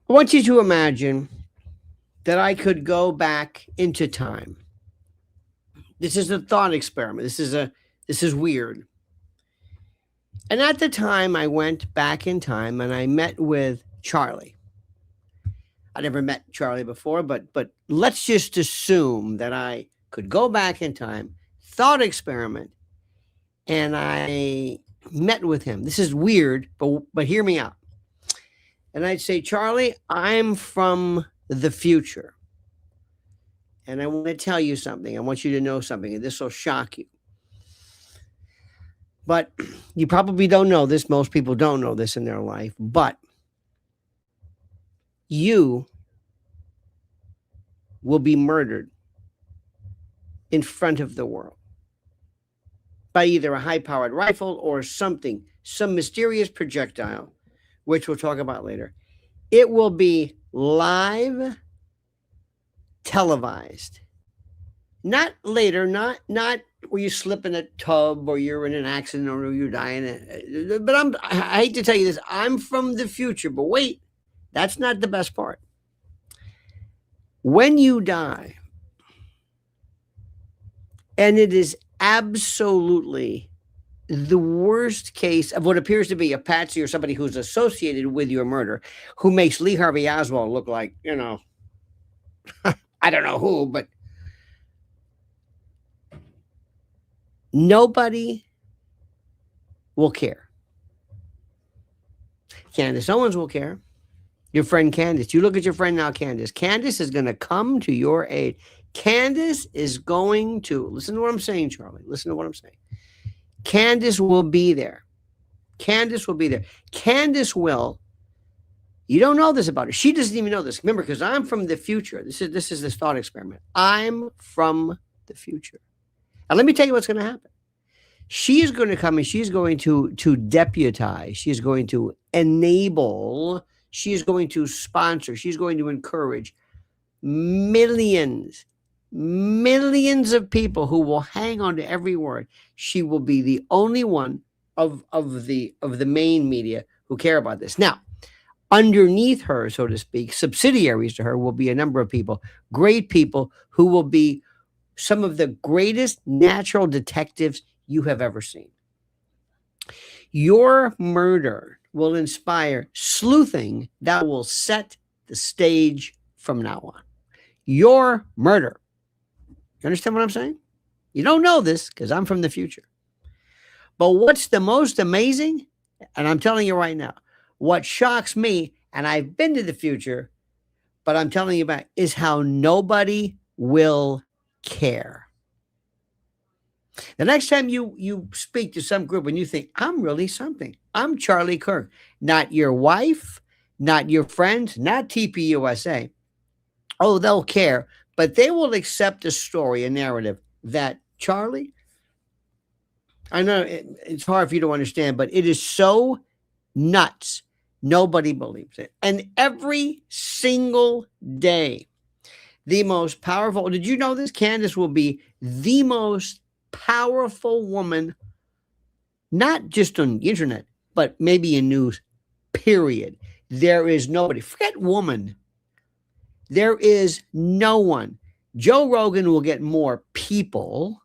I want you to imagine that I could go back into time. This is a thought experiment. This is weird. And at the time, I went back in time and I met with Charlie. I never met Charlie before, but let's just assume that I could go back in time, thought experiment, and I met with him. This is weird, but hear me out. And I'd say, Charlie, I'm from the future. And I want to tell you something. I want you to know something, and this will shock you. But you probably don't know this. Most people don't know this in their life. But you will be murdered in front of the world by either a high-powered rifle or something, some mysterious projectile, which we'll talk about later. It will be live, televised. Not later, not where you slip in a tub or you're in an accident or you die in it. But I hate to tell you this, I'm from the future, but wait, that's not the best part. When you die, and it is absolutely the worst case of what appears to be a patsy or somebody who's associated with your murder, who makes Lee Harvey Oswald look like, I don't know who, but nobody will care. Candace Owens will care. Your friend Candace. You look at your friend now, Candace. Candace is going to come to your aid. Candace is going to, listen to what I'm saying, Charlie. Listen to what I'm saying. Candace will be there. Candace will be there. Candace will, you don't know this about her. She doesn't even know this. Remember, because I'm from the future. This is this thought experiment. I'm from the future. And let me tell you what's going to happen. She is going to come and she's going to deputize. She is going to enable. She is going to sponsor. She's going to encourage millions of people who will hang on to every word. She will be the only one of the main media who care about this. Now, underneath her, so to speak, subsidiaries to her will be a number of people, great people who will be some of the greatest natural detectives you have ever seen. Your murder will inspire sleuthing that will set the stage from now on. Your murder. You understand what I'm saying? You don't know this because I'm from the future. But what's the most amazing, and I'm telling you right now, what shocks me, and I've been to the future, but I'm telling you about, is how nobody will care. The next time you speak to some group and you think, I'm really something. I'm Charlie Kirk. Not your wife, not your friends, not TPUSA. Oh, they'll care, but they will accept a story, a narrative that, Charlie, I know it's hard for you to understand, but it is so nuts. Nobody believes it. And every single day, the most powerful, did you know this? Candace will be the most powerful woman, not just on the internet, but maybe in news, period. There is nobody. Forget woman. There is no one. Joe Rogan will get more people,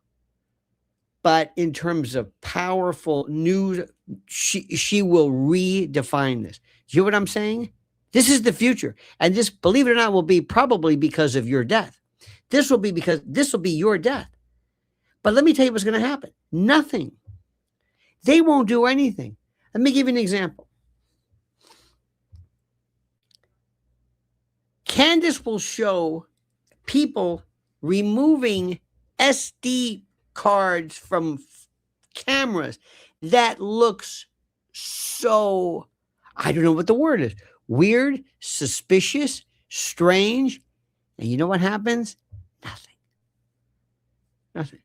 but in terms of powerful news, she will redefine this. Do you know what I'm saying? This is the future. And this, believe it or not, will be probably because of your death. This will be because this will be your death. But let me tell you what's going to happen. Nothing. They won't do anything. Let me give you an example. Candace will show people removing SD cards from cameras that looks so, I don't know what the word is, weird, suspicious, strange. And you know what happens? Nothing. Nothing.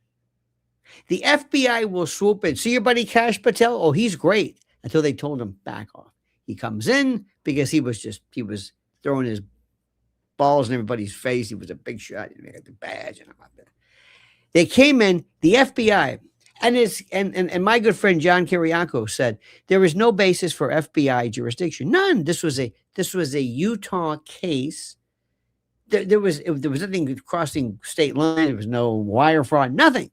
The FBI will swoop in. See your buddy Kash Patel? Oh, he's great. Until they told him back off. He comes in because he was throwing his balls in everybody's face. He was a big shot. He had the badge and all that. They came in, the FBI, And my good friend John Kiriakou said there is no basis for FBI jurisdiction. None. This was a Utah case. There was nothing crossing state line. There was no wire fraud. Nothing.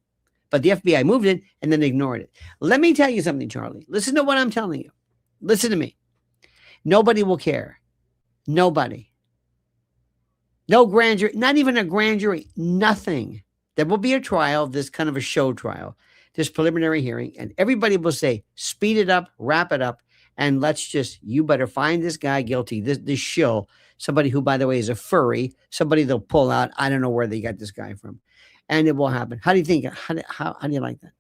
But the FBI moved it and then ignored it. Let me tell you something, Charlie. Listen to what I'm telling you. Listen to me. Nobody will care. Nobody. No grand jury, not even a grand jury, nothing. There will be a trial, this kind of a show trial, this preliminary hearing, and everybody will say, speed it up, wrap it up, and you better find this guy guilty, this shill, somebody who, by the way, is a furry, somebody they'll pull out. I don't know where they got this guy from. And it will happen. How do you think? How do you like that?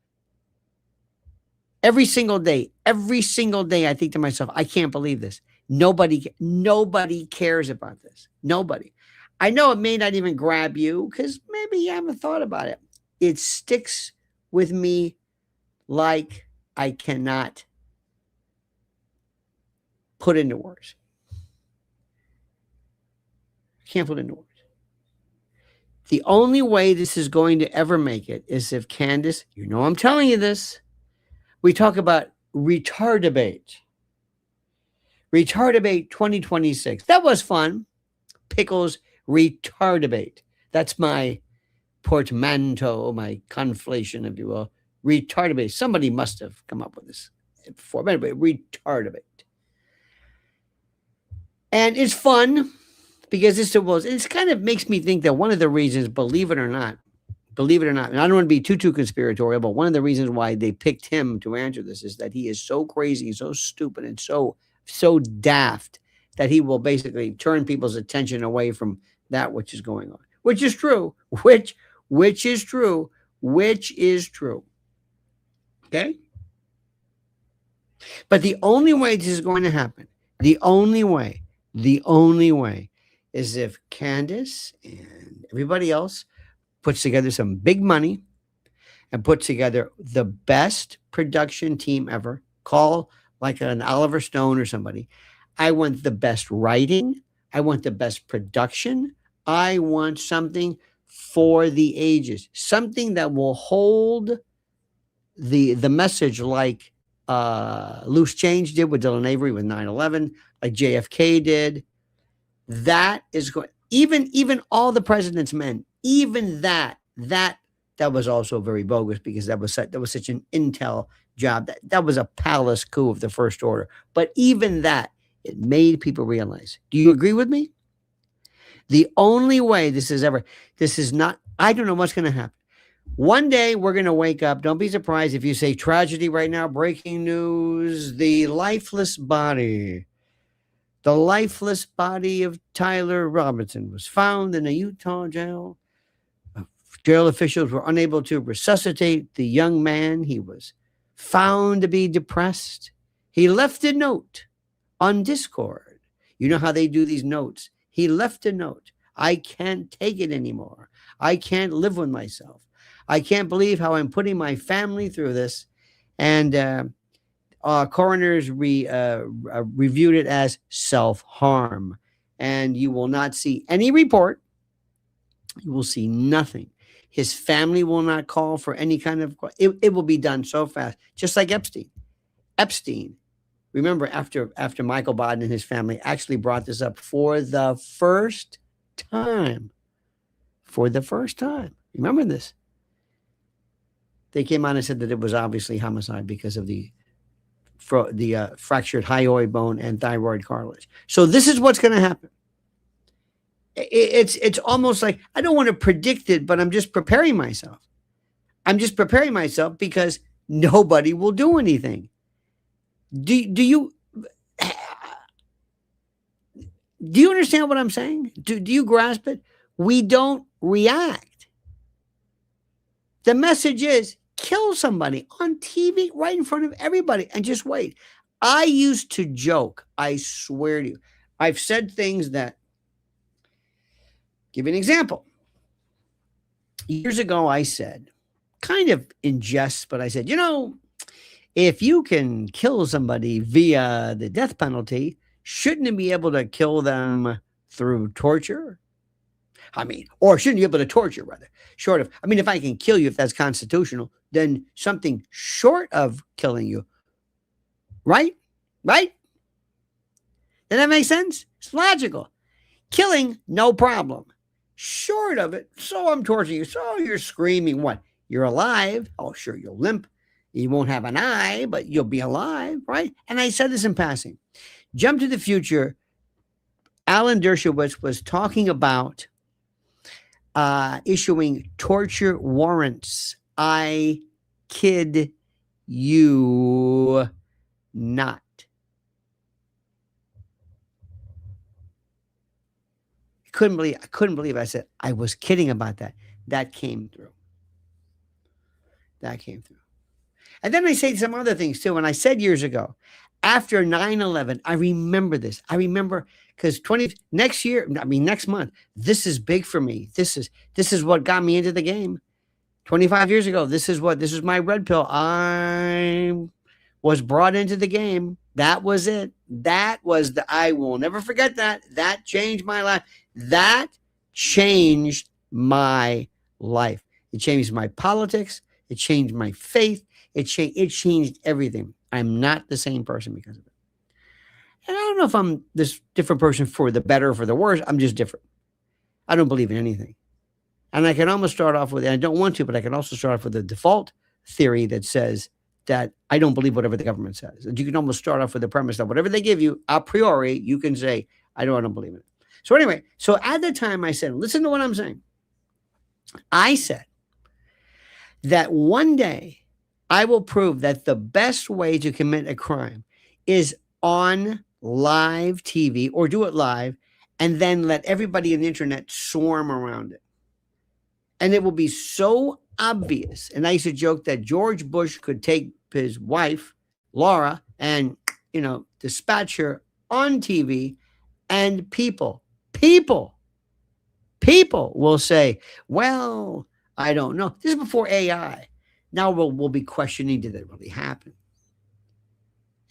Every single day, I think to myself, I can't believe this. Nobody cares about this. Nobody. I know it may not even grab you because maybe you haven't thought about it. It sticks with me like I cannot put into words. I can't put into words. The only way this is going to ever make it is if Candace, I'm telling you this, we talk about RetarDEBATE. RetarDEBATE 2026. That was fun. Pickles RetarDEBATE. That's my portmanteau, my conflation, if you will. RetarDEBATE. Somebody must have come up with this before. But anyway, RetarDEBATE. And it's fun because it kind of makes me think that one of the reasons, believe it or not, and I don't want to be too conspiratorial, but one of the reasons why they picked him to answer this is that he is so crazy, so stupid, and so daft that he will basically turn people's attention away from that which is going on, which is true, which is true. Okay? But the only way this is going to happen, the only way is if Candace and everybody else puts together some big money and puts together the best production team ever. Call like an Oliver Stone or somebody. I want the best writing. I want the best production. I want something for the ages, something that will hold the message like Loose Change did with Dylan Avery with 9/11, like JFK did. That is going. Even All the President's Men. Even that was also very bogus because that was such an intel job. That was a palace coup of the First Order. But even that, it made people realize. Do you agree with me? The only way this is not, I don't know what's going to happen. One day we're going to wake up. Don't be surprised if you say tragedy right now, breaking news, the lifeless body of Tyler Robinson was found in a Utah jail. Jail officials were unable to resuscitate the young man. He was found to be depressed. He left a note on Discord. You know how they do these notes. He left a note. I can't take it anymore. I can't live with myself. I can't believe how I'm putting my family through this. And coroners reviewed it as self-harm. And you will not see any report. You will see nothing. His family will not call for any kind of, it will be done so fast, just like Epstein. Remember, after Michael Biden and his family actually brought this up for the first time. Remember this? They came out and said that it was obviously homicide because of the fractured hyoid bone and thyroid cartilage. So this is what's going to happen. It's almost like, I don't want to predict it, but I'm just preparing myself. Because nobody will do anything. Do you understand what I'm saying? Do you grasp it? We don't react. The message is kill somebody on TV right in front of everybody and just wait. I used to joke. I swear to you. I've said things that, give you an example. Years ago, I said, kind of in jest, but I said, if you can kill somebody via the death penalty, shouldn't you be able to kill them through torture? I mean, or shouldn't be able to torture, rather. Short of, I mean, if I can kill you, if that's constitutional, then something short of killing you, right? Right? Does that make sense? It's logical. Killing, no problem. Short of it, so I'm torturing you. So you're screaming, what? You're alive. Oh, sure, you'll limp. You won't have an eye, but you'll be alive, right? And I said this in passing. Jump to the future. Alan Dershowitz was talking about issuing torture warrants. I kid you not. I couldn't believe I said I was kidding about that. That came through. And then I say some other things too. And I said years ago, after 9/11, I remember this. I remember because next month, this is big for me. This is what got me into the game. 25 years ago, this is my red pill. I was brought into the game. That was it. I will never forget that. That changed my life. That changed my life. It changed my politics. It changed my faith. It changed everything. I'm not the same person because of it. And I don't know if I'm this different person for the better or for the worse. I'm just different. I don't believe in anything. And I can almost start off with, and I don't want to, but I can also start off with the default theory that says that I don't believe whatever the government says. And you can almost start off with the premise that whatever they give you, a priori, you can say, I don't believe in it. So anyway, so at the time I said, listen to what I'm saying. I said that one day I will prove that the best way to commit a crime is on live TV or do it live and then let everybody on the internet swarm around it. And it will be so obvious. And I used to joke that George Bush could take his wife, Laura, and, dispatch her on TV and people will say, well, I don't know. This is before AI. Now we'll be questioning, did that really happen?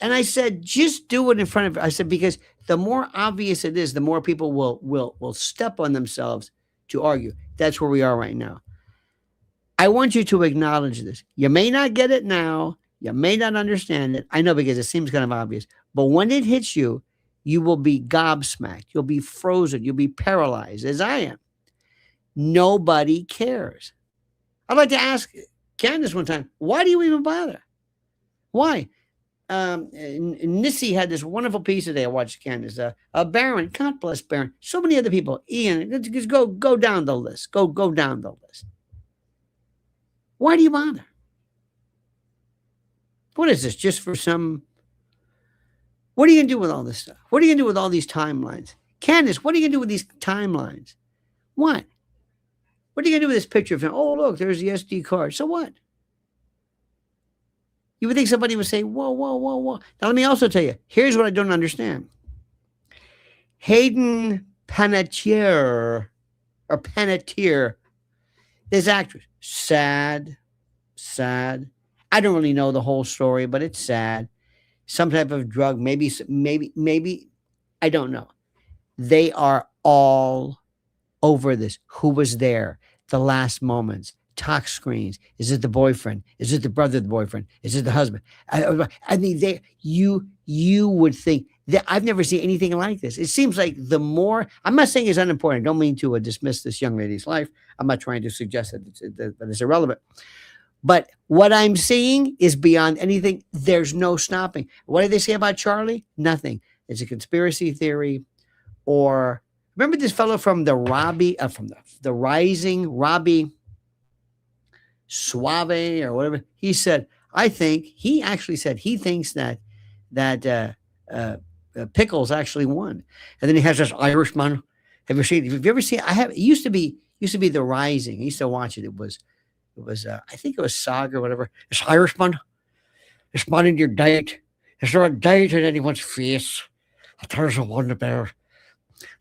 And I said, just do it in front of, I said, because the more obvious it is, the more people will step on themselves to argue. That's where we are right now. I want you to acknowledge this. You may not get it now. You may not understand it. I know because it seems kind of obvious. But when it hits you, you will be gobsmacked. You'll be frozen. You'll be paralyzed, as I am. Nobody cares. I'd like to ask Candace one time, why do you even bother? Why? Nissy had this wonderful piece today. I watched Candace. Barron, God bless Barron. So many other people. Ian, just go down the list. Go down the list. Why do you bother? What is this? Just for some? What are you going to do with all this stuff? What are you going to do with all these timelines? Candace, what are you going to do with these timelines? What? What are you going to do with this picture of him? Oh, look, there's the SD card. So what? You would think somebody would say, whoa. Now, let me also tell you, here's what I don't understand. Hayden Panettiere, this actress, sad. I don't really know the whole story, but it's sad. Some type of drug, maybe, I don't know. They are all over this. Who was there? The last moments. Talk screens. Is it the boyfriend? Is it the brother of the boyfriend? Is it the husband? I mean, you would think that I've never seen anything like this. It seems like the more, I'm not saying it's unimportant. I don't mean to dismiss this young lady's life. I'm not trying to suggest that it's irrelevant. But what I'm seeing is beyond anything. There's no stopping. What did they say about Charlie? Nothing. It's a conspiracy theory. Or remember this fellow from the Rising, Robbie Suave or whatever. He actually said he thinks that Pickles actually won. And then he has this Irishman. Have you ever seen? It used to be the Rising. I used to watch it. It was I think it was Saga or whatever. This Irishman. It's not in your diet. Is there a diet in anyone's face? There's a one there.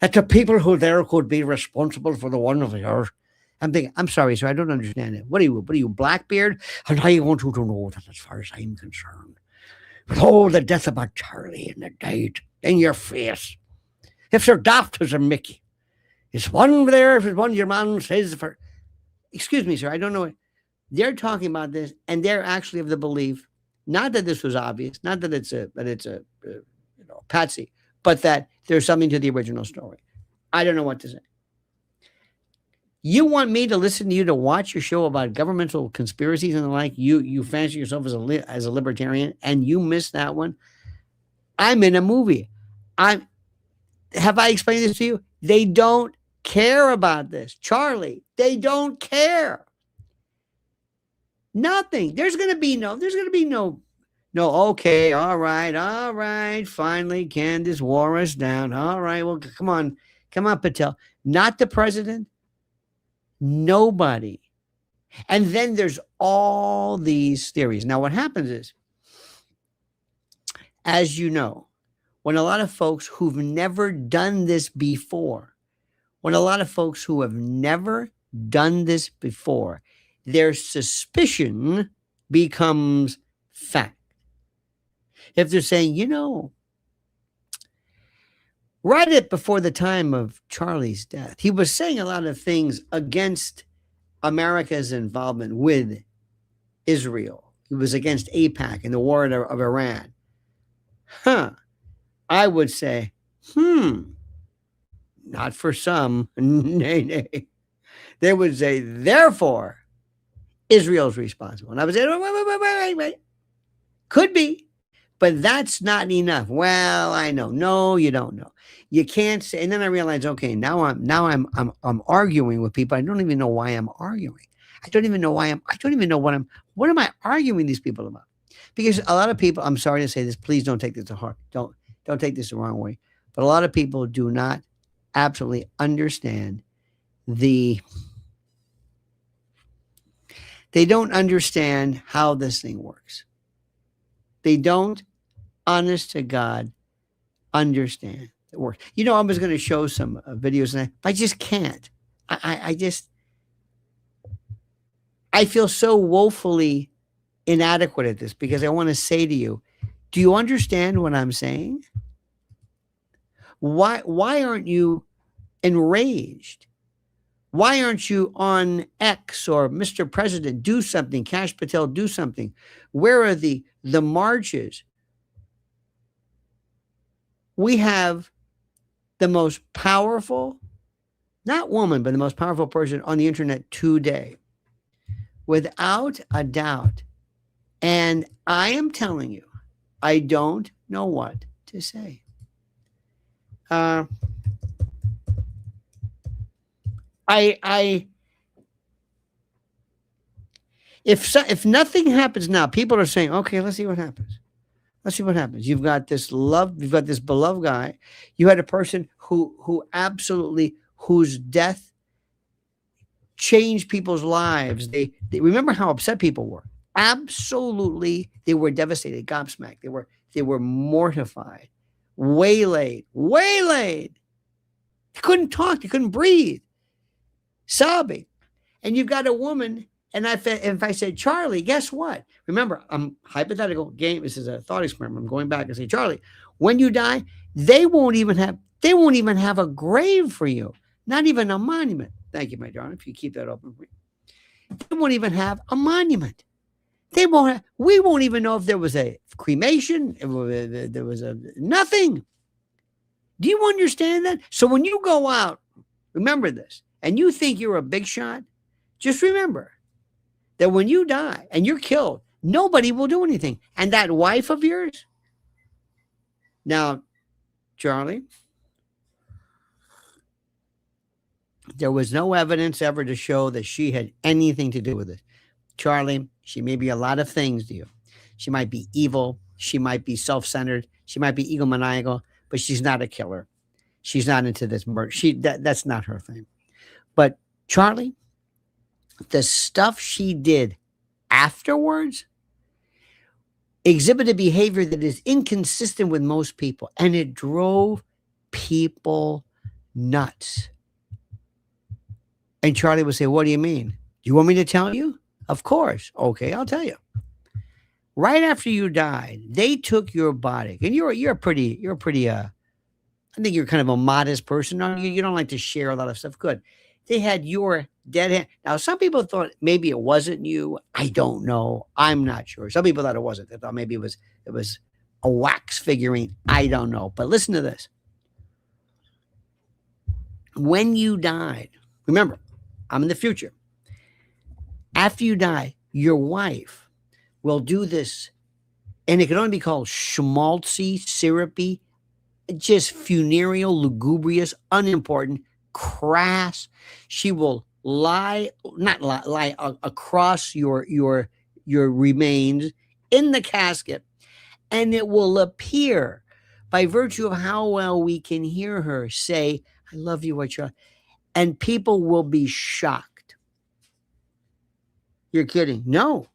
That the people who there could be responsible for the one of yours. I'm thinking, I'm sorry, sir, I don't understand it. What are you, Blackbeard? And I want you to know that as far as I'm concerned, with all the death about Charlie and the diet in your face, if Sir Daft was a Mickey, It's one there, if it's one your man says for. Excuse me, sir, I don't know. They're talking about this, and they're actually of the belief, not that this was obvious, not that it's a patsy, but that there's something to the original story. I don't know what to say. You want me to listen to you to watch your show about governmental conspiracies and the like? You fancy yourself as a libertarian, and you missed that one. I'm in a movie. Have I explained this to you? They don't care about this, Charlie. They don't care. Nothing. There's gonna be no. Okay, all right. Finally, Candace wore us down. All right, well, come on, Patel. Not the president. Nobody. And then there's all these theories. Now, what happens is, as you know, when a lot of folks who've never done this before, their suspicion becomes fact. If they're saying, right before the time of Charlie's death, he was saying a lot of things against America's involvement with Israel. He was against AIPAC and the war of Iran. I would say, not for some. Nay. They would say, therefore, Israel's responsible. And I would say, wait. Could be, but that's not enough. Well, I know. No, you don't know. You can't say. And then I realized, okay, now I'm arguing with people. I don't even know why I'm arguing. I don't even know what am I arguing these people about? Because a lot of people, I'm sorry to say this, please don't take this to heart. Don't take this the wrong way. But a lot of people do not absolutely understand they don't understand how this thing works. They don't, honest to God, understand it works. I was going to show some videos, and I just can't. I feel so woefully inadequate at this, because I want to say to you, do you understand what I'm saying? Why aren't you enraged? Why aren't you on X or Mr. President, do something, Kash Patel, do something? Where are the marches? We have the most powerful, not woman, but the most powerful person on the internet today, without a doubt. And I am telling you, I don't know what to say. If nothing happens now, people are saying, okay, let's see what happens. You've got this beloved guy. You had a person who absolutely, whose death changed people's lives. They remember how upset people were. Absolutely, they were devastated, gobsmacked. They were mortified, waylaid. They couldn't talk. They couldn't breathe, sobbing. And you've got a woman. And if I said, Charlie, guess what? Remember, I'm hypothetical game. This is a thought experiment. I'm going back and say, Charlie, when you die, they won't even have a grave for you. Not even a monument. Thank you, my darling, if you keep that open for me. They won't even have a monument. We won't even know if there was a cremation. There was nothing. Do you understand that? So when you go out, remember this, and you think you're a big shot, just remember that when you die and you're killed, nobody will do anything. And that wife of yours, now, Charlie, there was no evidence ever to show that she had anything to do with it. Charlie, she may be a lot of things to you. She might be evil. She might be self-centered. She might be egomaniacal, but she's not a killer. She's not into this murder. That's not her thing. But Charlie, the stuff she did afterwards exhibited behavior that is inconsistent with most people, and it drove people nuts. And Charlie would say, what do you mean? Do you want me to tell you? Of course. Okay, I'll tell you. Right after you died, they took your body, and you're a pretty I think you're kind of a modest person. You don't like to share a lot of stuff. Good. They had your dead hand. Now, some people thought maybe it wasn't you. I don't know. I'm not sure. Some people thought it wasn't. They thought maybe it was a wax figurine. I don't know. But listen to this. When you died, remember, I'm in the future. After you die, your wife will do this, and it can only be called schmaltzy, syrupy, just funereal, lugubrious, unimportant, crass. She will lie across your remains in the casket, and it will appear by virtue of how well we can hear her say, "I love you, child," and people will be shocked. You're kidding? No.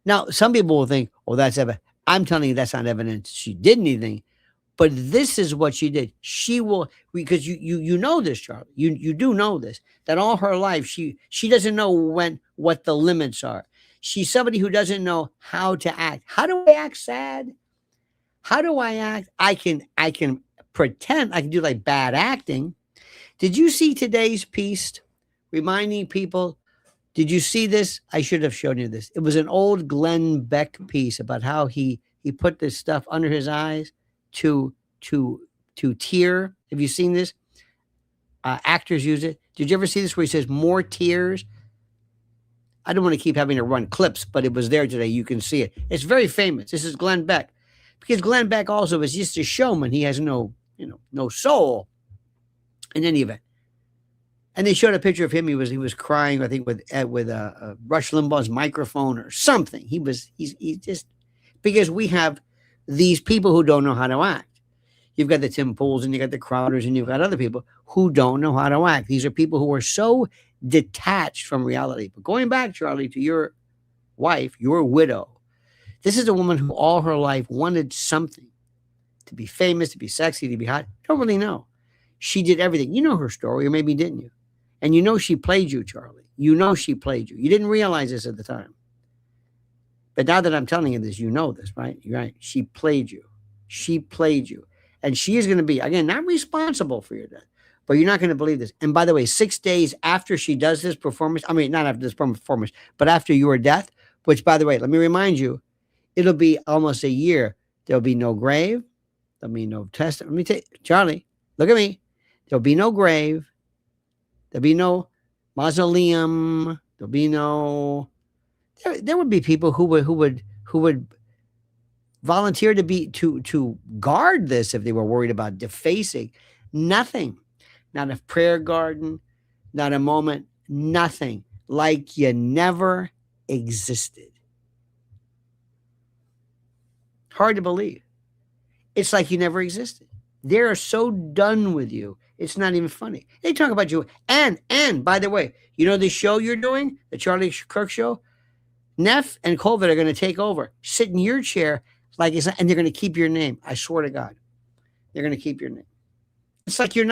Now, some people will think, "Oh, that's evidence." I'm telling you, that's not evidence she did anything. But this is what she did. She will, because you know this, Charlie. You do know this, that all her life she doesn't know what the limits are. She's somebody who doesn't know how to act. How do I act sad? How do I act? I can pretend. I can do like bad acting. Did you see today's piece reminding people? Did you see this? I should have shown you this. It was an old Glenn Beck piece about how he put this stuff under his eyes to tear. Have you seen this? Actors use it. Did you ever see this where he says more tears? I don't want to keep having to run clips, but it was there today. You can see it. It's very famous. This is Glenn Beck, because Glenn Beck also is just a showman. He has no soul in any event. And they showed a picture of him. He was crying, I think, with Rush Limbaugh's microphone or something. He's just, because we have these people who don't know how to act. You've got the Tim Pools and you got the Crowders and you've got other people who don't know how to act. These are people who are so detached from reality. But going back, Charlie, to your wife, your widow, this is a woman who all her life wanted something, to be famous, to be sexy, to be hot. Don't really know. She did everything. You know her story, or maybe didn't you? And you know she played you, Charlie. You know she played you. You didn't realize this at the time. But now that I'm telling you this, you know this, right? You're right. She played you. She played you. And she is going to be, again, not responsible for your death. But you're not going to believe this. And by the way, 6 days after she does this performance, I mean, not after this performance, but after your death, which, by the way, let me remind you, it'll be almost a year. There'll be no grave. There'll be no testament. Let me tell you, Charlie, look at me. There'll be no grave. There'll be no mausoleum. There'll be no. There would be people who would volunteer to guard this if they were worried about defacing. Nothing. Not a prayer garden. Not a moment. Nothing. Like you never existed. Hard to believe. It's like you never existed. They're so done with you. It's not even funny. They talk about you. And by the way, you know the show you're doing, the Charlie Kirk show? Neff and Colvin are going to take over. Sit in your chair like it's not, and they're going to keep your name. I swear to God. They're going to keep your name. It's like you're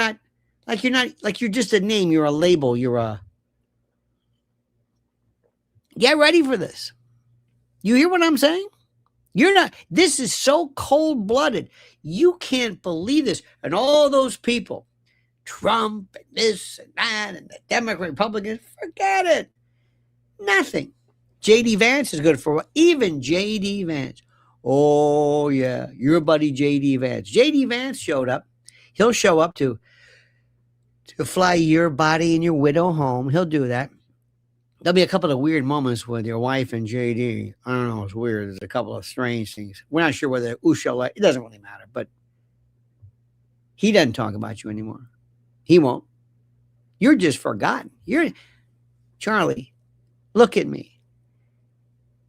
just a name. You're a label. Get ready for this. You hear what I'm saying? This is so cold-blooded. You can't believe this. And all those people, Trump and this and that and the Democrat Republicans, forget it. Nothing. J.D. Vance is good for what? Even J.D. Vance. Oh, yeah. Your buddy J.D. Vance. J.D. Vance showed up. He'll show up to fly your body and your widow home. He'll do that. There'll be a couple of weird moments with your wife and JD. I don't know. It's weird. There's a couple of strange things. We're not sure whether Usha, it doesn't really matter, but he doesn't talk about you anymore. He won't. You're just forgotten. Charlie, look at me.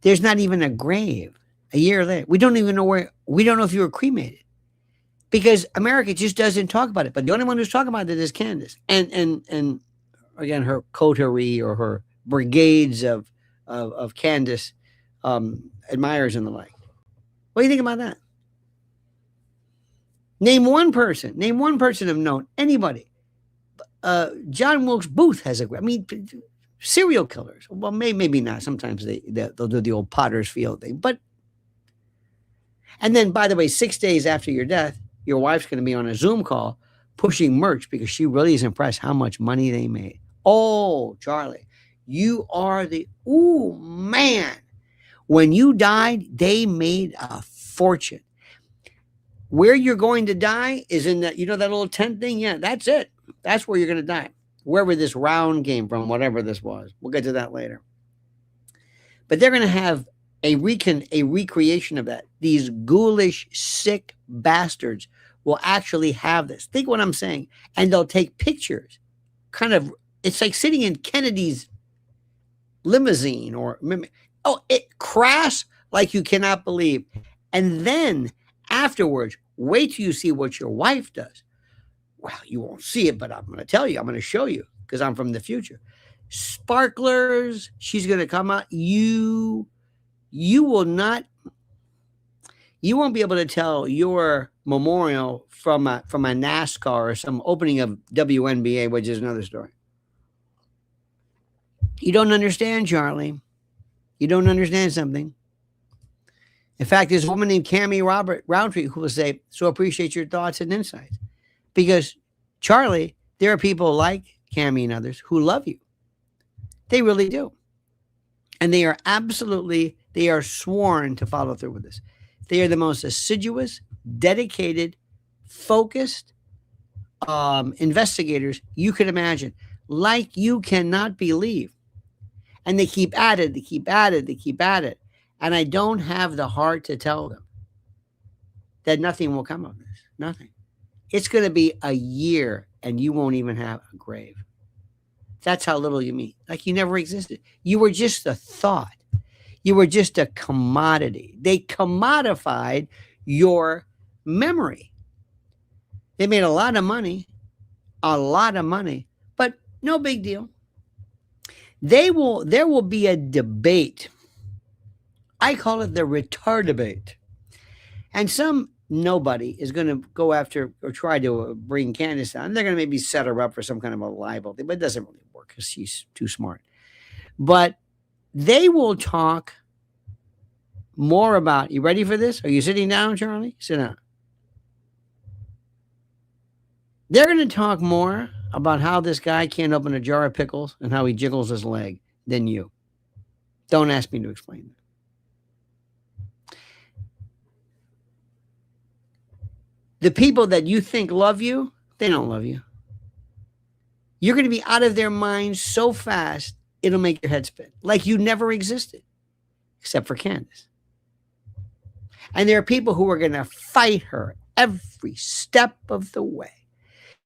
There's not even a grave a year later. We don't even know we don't know if you were cremated because America just doesn't talk about it. But the only one who's talking about it is Candace. And again, her coterie or her brigades of Candace admirers and the like. What do you think about that? Name one person of note, anybody. John Wilkes Booth has serial killers. Well, maybe not. Sometimes they'll do the old Potter's Field thing. But, and then, by the way, 6 days after your death, your wife's going to be on a Zoom call pushing merch because she really is impressed how much money they made. Oh, Charlie, you are the, ooh, man. When you died, they made a fortune. Where you're going to die is in that, you know, that little tent thing? Yeah, that's it. That's where you're going to die. Wherever this round came from, whatever this was. We'll get to that later. But they're going to have a recreation of that. These ghoulish, sick bastards will actually have this. Think what I'm saying. And they'll take pictures. Kind of, it's like sitting in Kennedy's limousine or, it crash like you cannot believe. And then afterwards, wait till you see what your wife does. Well, you won't see it, but I'm going to tell you. I'm going to show you because I'm from the future. Sparklers. She's going to come out. You will not. You won't be able to tell your memorial from a NASCAR or some opening of WNBA, which is another story. You don't understand, Charlie. You don't understand something. In fact, there's a woman named Cammie Roundtree who will say, so appreciate your thoughts and insights. Because, Charlie, there are people like Cammie and others who love you. They really do. And they are sworn to follow through with this. They are the most assiduous, dedicated, focused investigators you could imagine. Like you cannot believe. And they keep at it, they keep at it, they keep at it. And I don't have the heart to tell them that nothing will come of this. Nothing. It's going to be a year and you won't even have a grave. That's how little you mean. Like you never existed. You were just a thought. You were just a commodity. They commodified your memory. They made a lot of money, but no big deal. There will be a debate. I call it the RetarDEBATE. And some nobody is going to go after or try to bring Candace on. They're going to maybe set her up for some kind of a libel thing, but it doesn't really work because she's too smart. But they will talk more about, you ready for this? Are you sitting down, Charlie? Sit down. They're going to talk more about how this guy can't open a jar of pickles and how he jiggles his leg than you. Don't ask me to explain that. The people that you think love you, they don't love you. You're going to be out of their minds so fast, it'll make your head spin. Like you never existed, except for Candace. And there are people who are going to fight her every step of the way.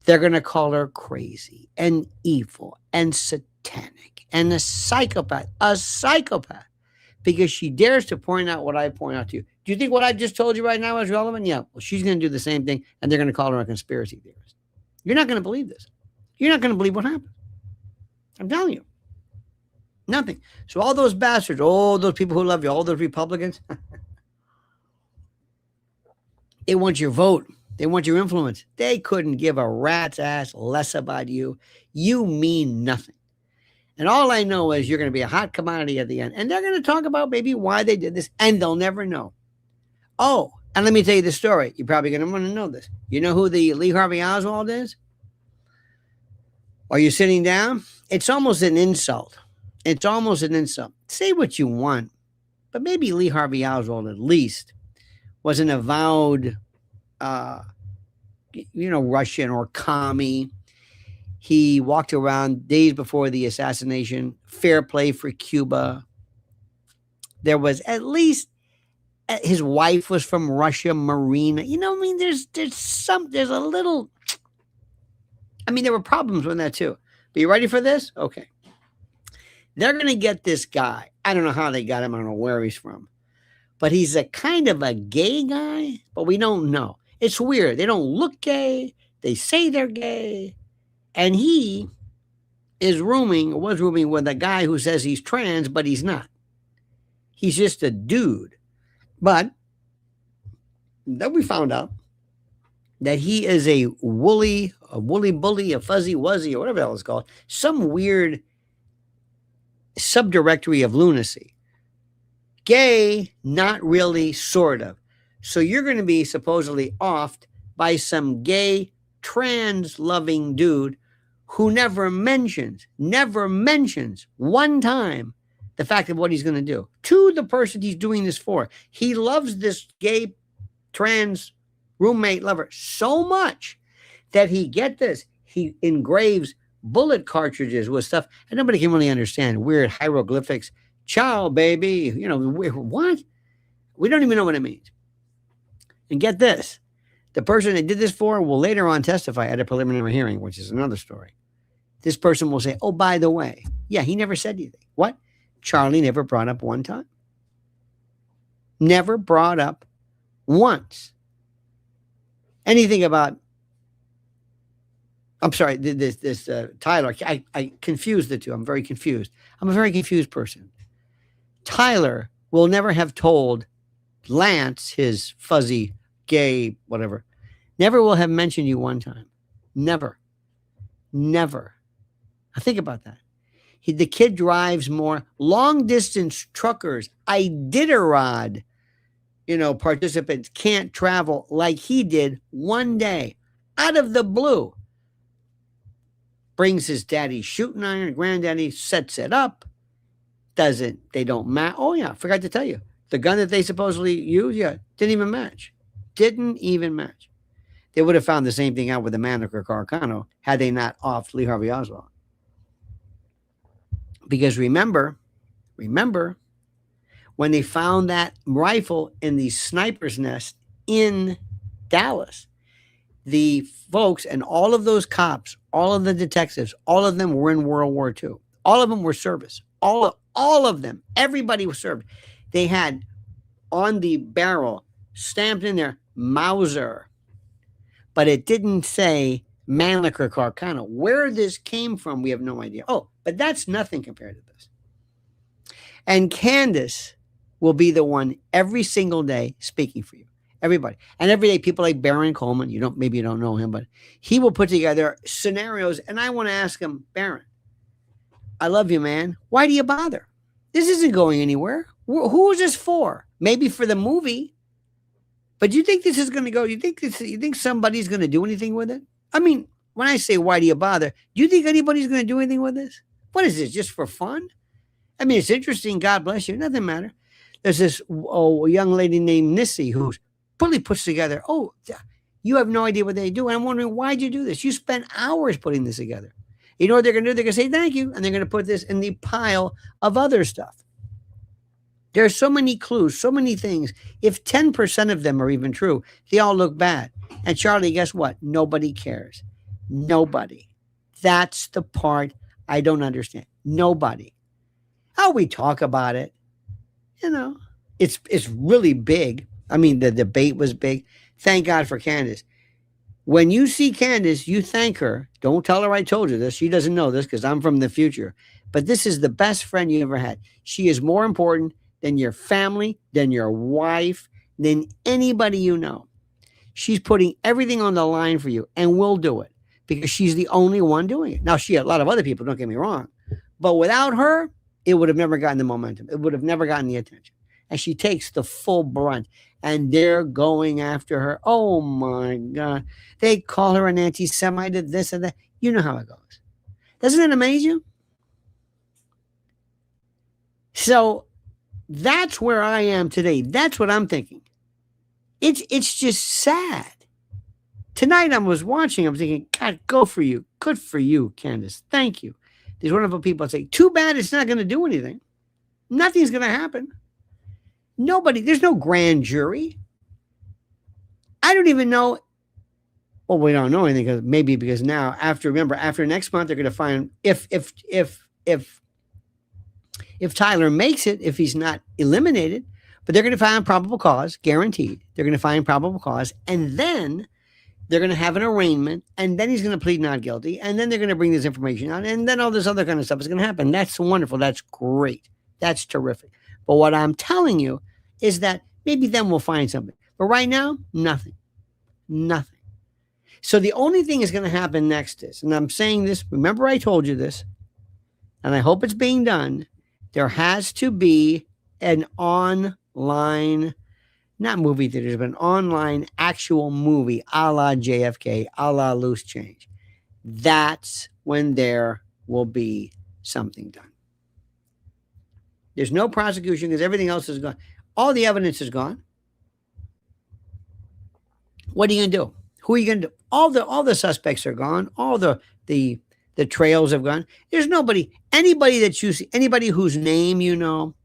They're going to call her crazy and evil and satanic and a psychopath, because she dares to point out what I point out to you. Do you think what I just told you right now is relevant? Yeah. Well, she's going to do the same thing, and they're going to call her a conspiracy theorist. You're not going to believe this. You're not going to believe what happened. I'm telling you. Nothing. So all those bastards, all those people who love you, all those Republicans, they want your vote. They want your influence. They couldn't give a rat's ass less about you. You mean nothing. And all I know is you're going to be a hot commodity at the end. And they're going to talk about maybe why they did this. And they'll never know. Oh, and let me tell you the story. You're probably going to want to know this. You know who the Lee Harvey Oswald is? Are you sitting down? It's almost an insult. It's almost an insult. Say what you want. But maybe Lee Harvey Oswald at least was an avowed Russian or commie. He walked around days before the assassination. Fair play for Cuba. There was at least his wife was from Russia, Marina. There's a little. There were problems with that too. But you ready for this? Okay. They're going to get this guy. I don't know how they got him. I don't know where he's from. But he's a kind of a gay guy, but we don't know. It's weird. They don't look gay. They say they're gay. And he was rooming with a guy who says he's trans, but he's not. He's just a dude. But then we found out that he is a woolly bully, a fuzzy wuzzy, or whatever the hell it's called. Some weird subdirectory of lunacy. Gay, not really, sort of. So you're going to be supposedly offed by some gay, trans-loving dude who never mentions one time the fact of what he's going to do to the person he's doing this for. He loves this gay, trans roommate lover so much that he engraves bullet cartridges with stuff and nobody can really understand. Weird hieroglyphics. Ciao, baby. You know, what? We don't even know what it means. And get this. The person that did this for will later on testify at a preliminary hearing, which is another story. This person will say, oh, by the way, yeah, he never said anything. What? Charlie never brought up one time. Never brought up once anything about, I'm sorry, this Tyler. I confused the two. I'm very confused. I'm a very confused person. Tyler will never have told Lance, his fuzzy, gay, whatever, never will have mentioned you one time. Never. Never. Now think about that. The kid drives more long-distance truckers, Iditarod, participants can't travel like he did one day out of the blue. Brings his daddy's shooting iron, granddaddy sets it up. They don't match. Oh, yeah, forgot to tell you. The gun that they supposedly used, didn't even match. Didn't even match. They would have found the same thing out with the Manicure Carcano had they not offed Lee Harvey Oswald. Because remember, when they found that rifle in the sniper's nest in Dallas, the folks and all of those cops, all of the detectives, all of them were in World War II. All of them were service. All of them. Everybody was served. They had on the barrel stamped in there, Mauser. But it didn't say Manicure Carcano. Where this came from, we have no idea. Oh, but that's nothing compared to this. And Candace will be the one every single day speaking for you. Everybody. And every day, people like Baron Coleman, maybe you don't know him, but he will put together scenarios. And I want to ask him, Baron, I love you, man. Why do you bother? This isn't going anywhere. Who is this for? Maybe for the movie. But do you think this is going to go? You think somebody's going to do anything with it? I mean, when I say, why do you bother? Do you think anybody's going to do anything with this? What is this, just for fun? I mean, it's interesting. God bless you. Nothing matter. There's this young lady named Nissy who really puts together, you have no idea what they do. And I'm wondering, why'd you do this? You spent hours putting this together. You know what they're going to do? They're going to say thank you. And they're going to put this in the pile of other stuff. There are so many clues, so many things. If 10% of them are even true, they all look bad. And Charlie, guess what? Nobody cares. Nobody. That's the part I don't understand. Nobody. How we talk about it, it's really big. I mean, the debate was big. Thank God for Candace. When you see Candace, you thank her. Don't tell her I told you this. She doesn't know this because I'm from the future. But this is the best friend you ever had. She is more important than your family, than your wife, than anybody you know. She's putting everything on the line for you and will do it because she's the only one doing it. Now, she had a lot of other people, don't get me wrong. But without her, it would have never gotten the momentum. It would have never gotten the attention. And she takes the full brunt. And they're going after her. Oh, my God. They call her an anti-Semite, this and that. You know how it goes. Doesn't it amaze you? So that's where I am today. That's what I'm thinking. It's just sad. Tonight I was watching. I was thinking, God, go for you. Good for you, Candace. Thank you. These wonderful people say, too bad it's not going to do anything. Nothing's going to happen. Nobody, there's no grand jury. I don't even know. Well, we don't know anything because now after next month, they're going to find if Tyler makes it, if he's not eliminated, but they're going to find probable cause, guaranteed. They're going to find probable cause. And then they're going to have an arraignment. And then he's going to plead not guilty. And then they're going to bring this information out. And then all this other kind of stuff is going to happen. That's wonderful. That's great. That's terrific. But what I'm telling you is that maybe then we'll find something. But right now, nothing. Nothing. So the only thing is going to happen next is, and I'm saying this, remember I told you this, and I hope it's being done, there has to be an online not movie theaters, but an online actual movie a la JFK, a la Loose Change, that's when there will be something done. There's no prosecution because everything else is gone. All the evidence is gone. What are you going to do? Who are you going to do? All the suspects are gone. All the trails have gone. There's anybody that you see, anybody whose name you know,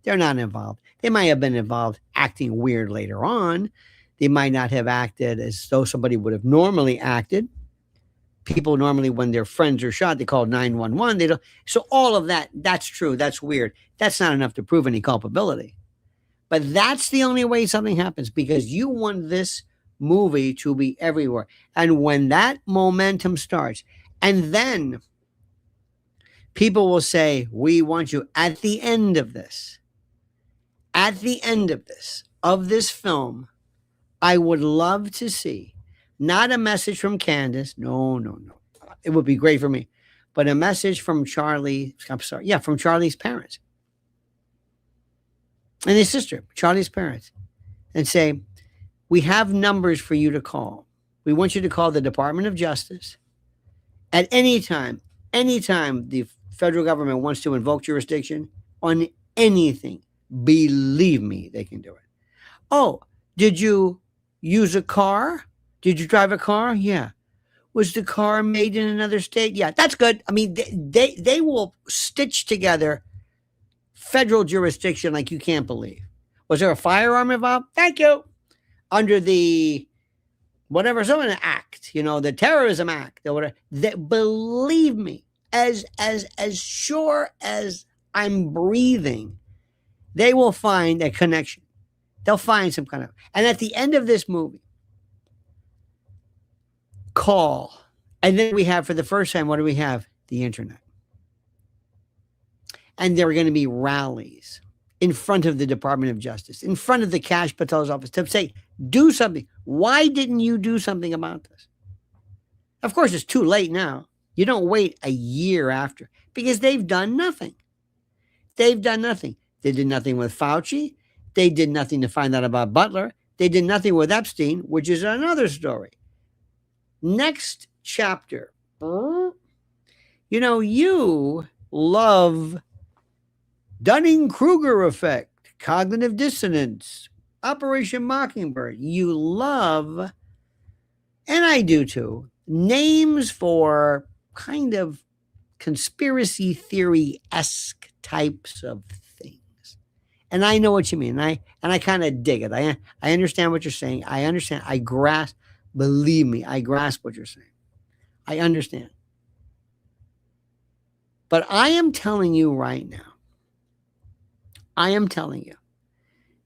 they're not involved. They might have been involved acting weird later on. They might not have acted as though somebody would have normally acted. People normally, when their friends are shot, they call 911. They don't. So all of that, that's true. That's weird. That's not enough to prove any culpability. But that's the only way something happens, because you want this movie to be everywhere. And when that momentum starts, and then people will say, we want you at the end of this, of this film, I would love to see not a message from Candace. No. It would be great for me. But a message from Charlie's parents. And his sister, Charlie's parents. And say, we have numbers for you to call. We want you to call the Department of Justice at any time the federal government wants to invoke jurisdiction on anything. Believe me, they can do it. Oh, did you use a car? Did you drive a car? Yeah. Was the car made in another state? Yeah, that's good. I mean, they will stitch together federal jurisdiction like you can't believe. Was there a firearm involved? Thank you. Under the whatever, some act, the terrorism act or whatever. Believe me, as sure as I'm breathing, they will find a connection. They'll find some kind of, and at the end of this movie, call. And then we have, for the first time, what do we have? The internet. And there are going to be rallies in front of the Department of Justice, in front of the Kash Patel's office, to say, do something. Why didn't you do something about this? Of course, it's too late now. You don't wait a year after, because they've done nothing. They've done nothing. They did nothing with Fauci. They did nothing to find out about Butler. They did nothing with Epstein, which is another story. Next chapter. You love Dunning-Kruger effect, cognitive dissonance, Operation Mockingbird. You love, and I do too, names for kind of conspiracy theory-esque types of things. And I know what you mean. And I kind of dig it. I understand what you're saying. I understand. I grasp. Believe me, I grasp what you're saying. I understand. But I am telling you right now,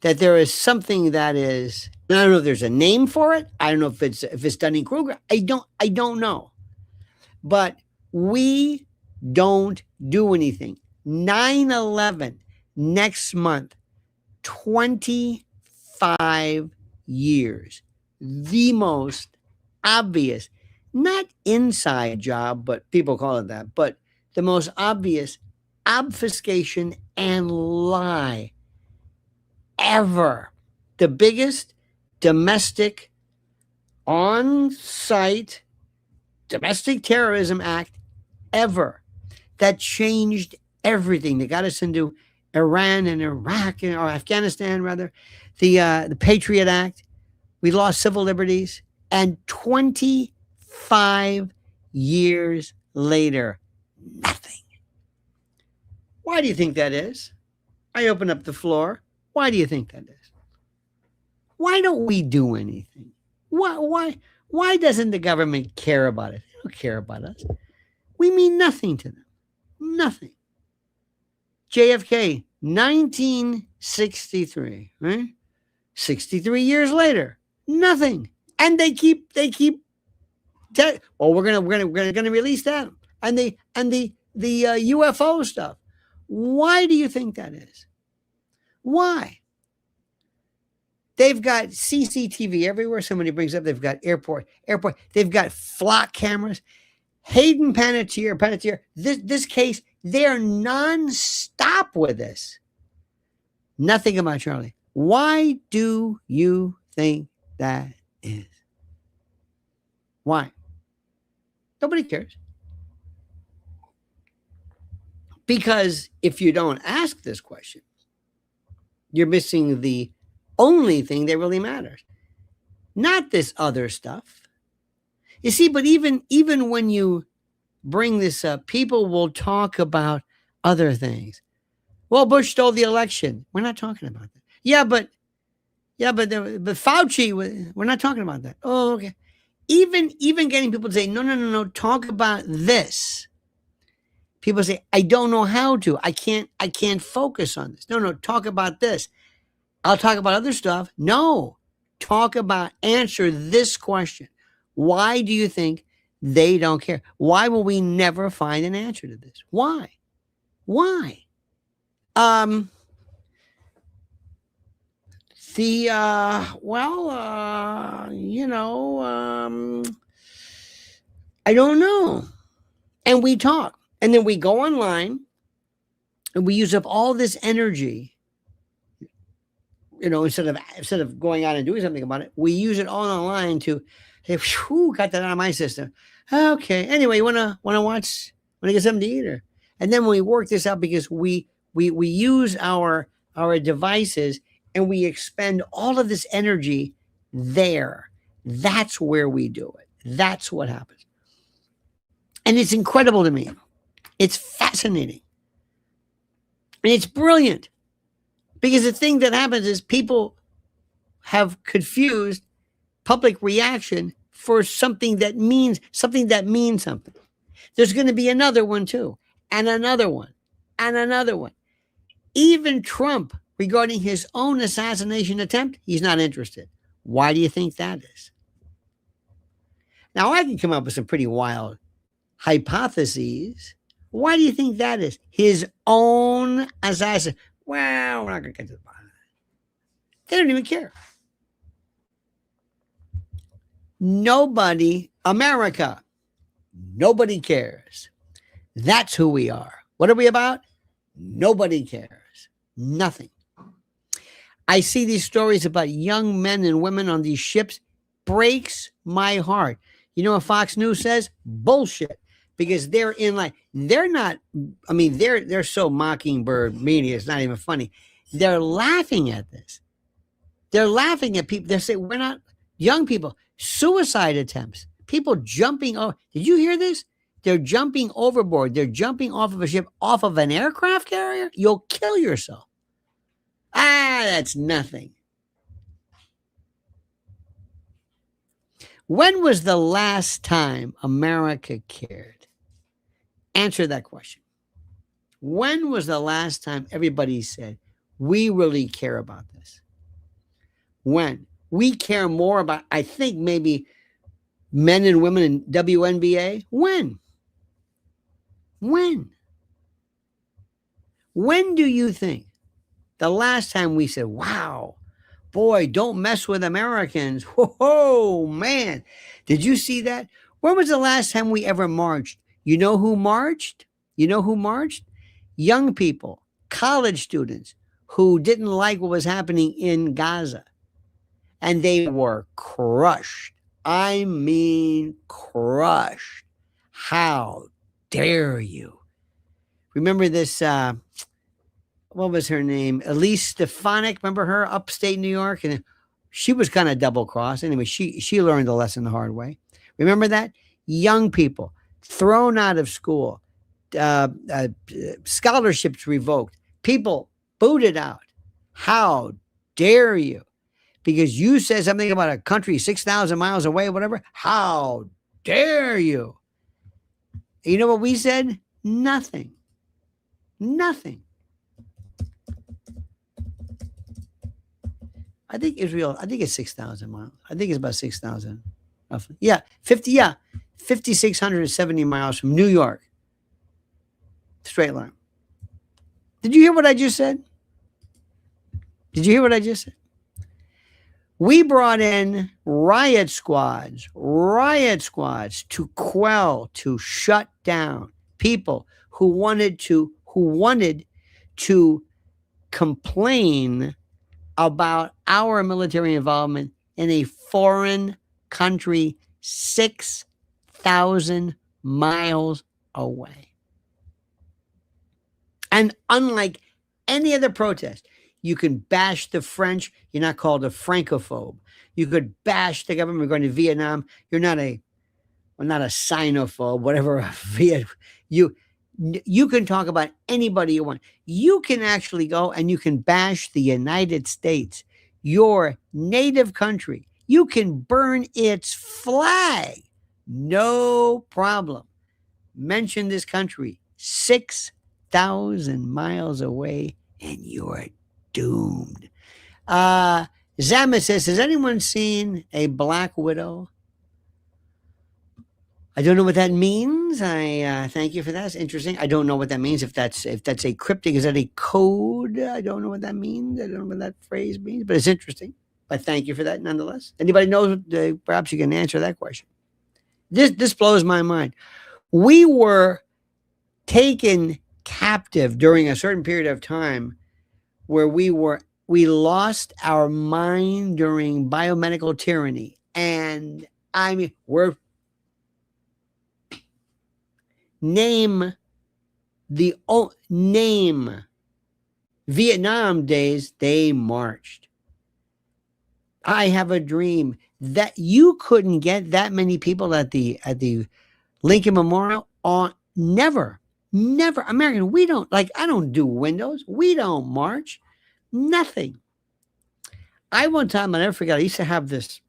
that there is something that is, I don't know if there's a name for it. I don't know if it's Dunning-Kruger. I don't know. But we don't do anything. 9/11 next month, 25 years. The most obvious, not inside job, but people call it that, but the most obvious obfuscation and lie ever. The biggest domestic on-site domestic terrorism act ever that changed everything. They got us into Iran and Iraq, or Afghanistan rather, the Patriot Act. We lost civil liberties, and 25 years later, nothing. Why do you think that is? I open up the floor. Why do you think that is? Why don't we do anything? Why doesn't the government care about it? They don't care about us. We mean nothing to them. Nothing. JFK, 1963, right? 63 years later. Nothing. And they keep we're gonna release that. And the UFO stuff. Why do you think that is? Why? They've got CCTV everywhere. Somebody brings up they've got airport. They've got flock cameras. Hayden Panettiere, this case, they're nonstop with this. Nothing about Charlie. Why do you think that is? Why? Nobody cares. Because if you don't ask this question, you're missing the only thing that really matters. Not this other stuff. You see, but even when you bring this up, people will talk about other things. Well, Bush stole the election. We're not talking about that. But Fauci, we're not talking about that. Oh, okay. Even getting people to say, no, talk about this. People say, I don't know how to. I can't focus on this. No, talk about this. I'll talk about other stuff. No, answer this question. Why do you think they don't care? Why will we never find an answer to this? Why? I don't know. And we talk. And then we go online and we use up all this energy, instead of going out and doing something about it, we use it all online to say, whew, got that out of my system. Okay. Anyway, want to get something to eat? And then when we work this out, because we use our devices and we expend all of this energy there. That's where we do it. That's what happens. And it's incredible to me. It's fascinating. And it's brilliant. Because the thing that happens is people have confused public reaction for something that means something. There's going to be another one too, and another one, and another one. Even Trump, regarding his own assassination attempt, he's not interested. Why do you think that is? Now, I can come up with some pretty wild hypotheses. Why do you think that is? His own assassin. Well, we're not going to get to the bottom of that. They don't even care. America, nobody cares. That's who we are. What are we about? Nobody cares. Nothing. I see these stories about young men and women on these ships. Breaks my heart. You know what Fox News says? Bullshit. Because they're in line. They're not, they're so mockingbird media, it's not even funny. They're laughing at this. They're laughing at people. They say, we're not young people. Suicide attempts. People jumping. Oh, did you hear this? They're jumping overboard. They're jumping off of a ship, off of an aircraft carrier. You'll kill yourself. That's nothing. When was the last time America cared? Answer that question. When was the last time everybody said, we really care about this? When? We care more about, I think, maybe men and women in WNBA. When? When do you think the last time we said, wow, boy, don't mess with Americans? Whoa, man. Did you see that? When was the last time we ever marched? You know who marched? Young people, college students who didn't like what was happening in Gaza. And they were crushed. I mean, crushed. How dare you? Remember this, what was her name? Elise Stefanik. Remember her? Upstate New York. And she was kind of double-crossed. Anyway, she learned the lesson the hard way. Remember that? Young people thrown out of school, scholarships revoked, people booted out. How dare you? Because you said something about a country 6,000 miles away or whatever. How dare you? You know what we said? Nothing. I think Israel, it's 6,000 miles. I think it's about 6,000 roughly. Yeah, 5,670 miles from New York. Straight line. Did you hear what I just said? We brought in riot squads to quell, to shut down people who wanted to complain about our military involvement in a foreign country 6,000 miles away. And unlike any other protest, you can bash the French. You're not called a Francophobe. You could bash the government going to Vietnam. You're not a, well, not a Sinophobe, whatever. You can talk about anybody you want. You can actually go and you can bash the United States, your native country. You can burn its flag. No problem. Mention this country 6,000 miles away and you're doomed. Zama says, has anyone seen a Black Widow? I don't know what that means. I thank you for that. It's interesting. I don't know what that means. If that's a cryptic, is that a code? I don't know what that means. I don't know what that phrase means, but it's interesting. But thank you for that nonetheless. Anybody knows? Perhaps you can answer that question. This blows my mind. We were taken captive during a certain period of time where we lost our mind during biomedical tyranny. And I mean, name Vietnam days, they marched. I have a dream that you couldn't get that many people at the Lincoln Memorial on never. American, we don't, like, I don't do windows. We don't march. Nothing. One time, I'll never forget, I used to have this.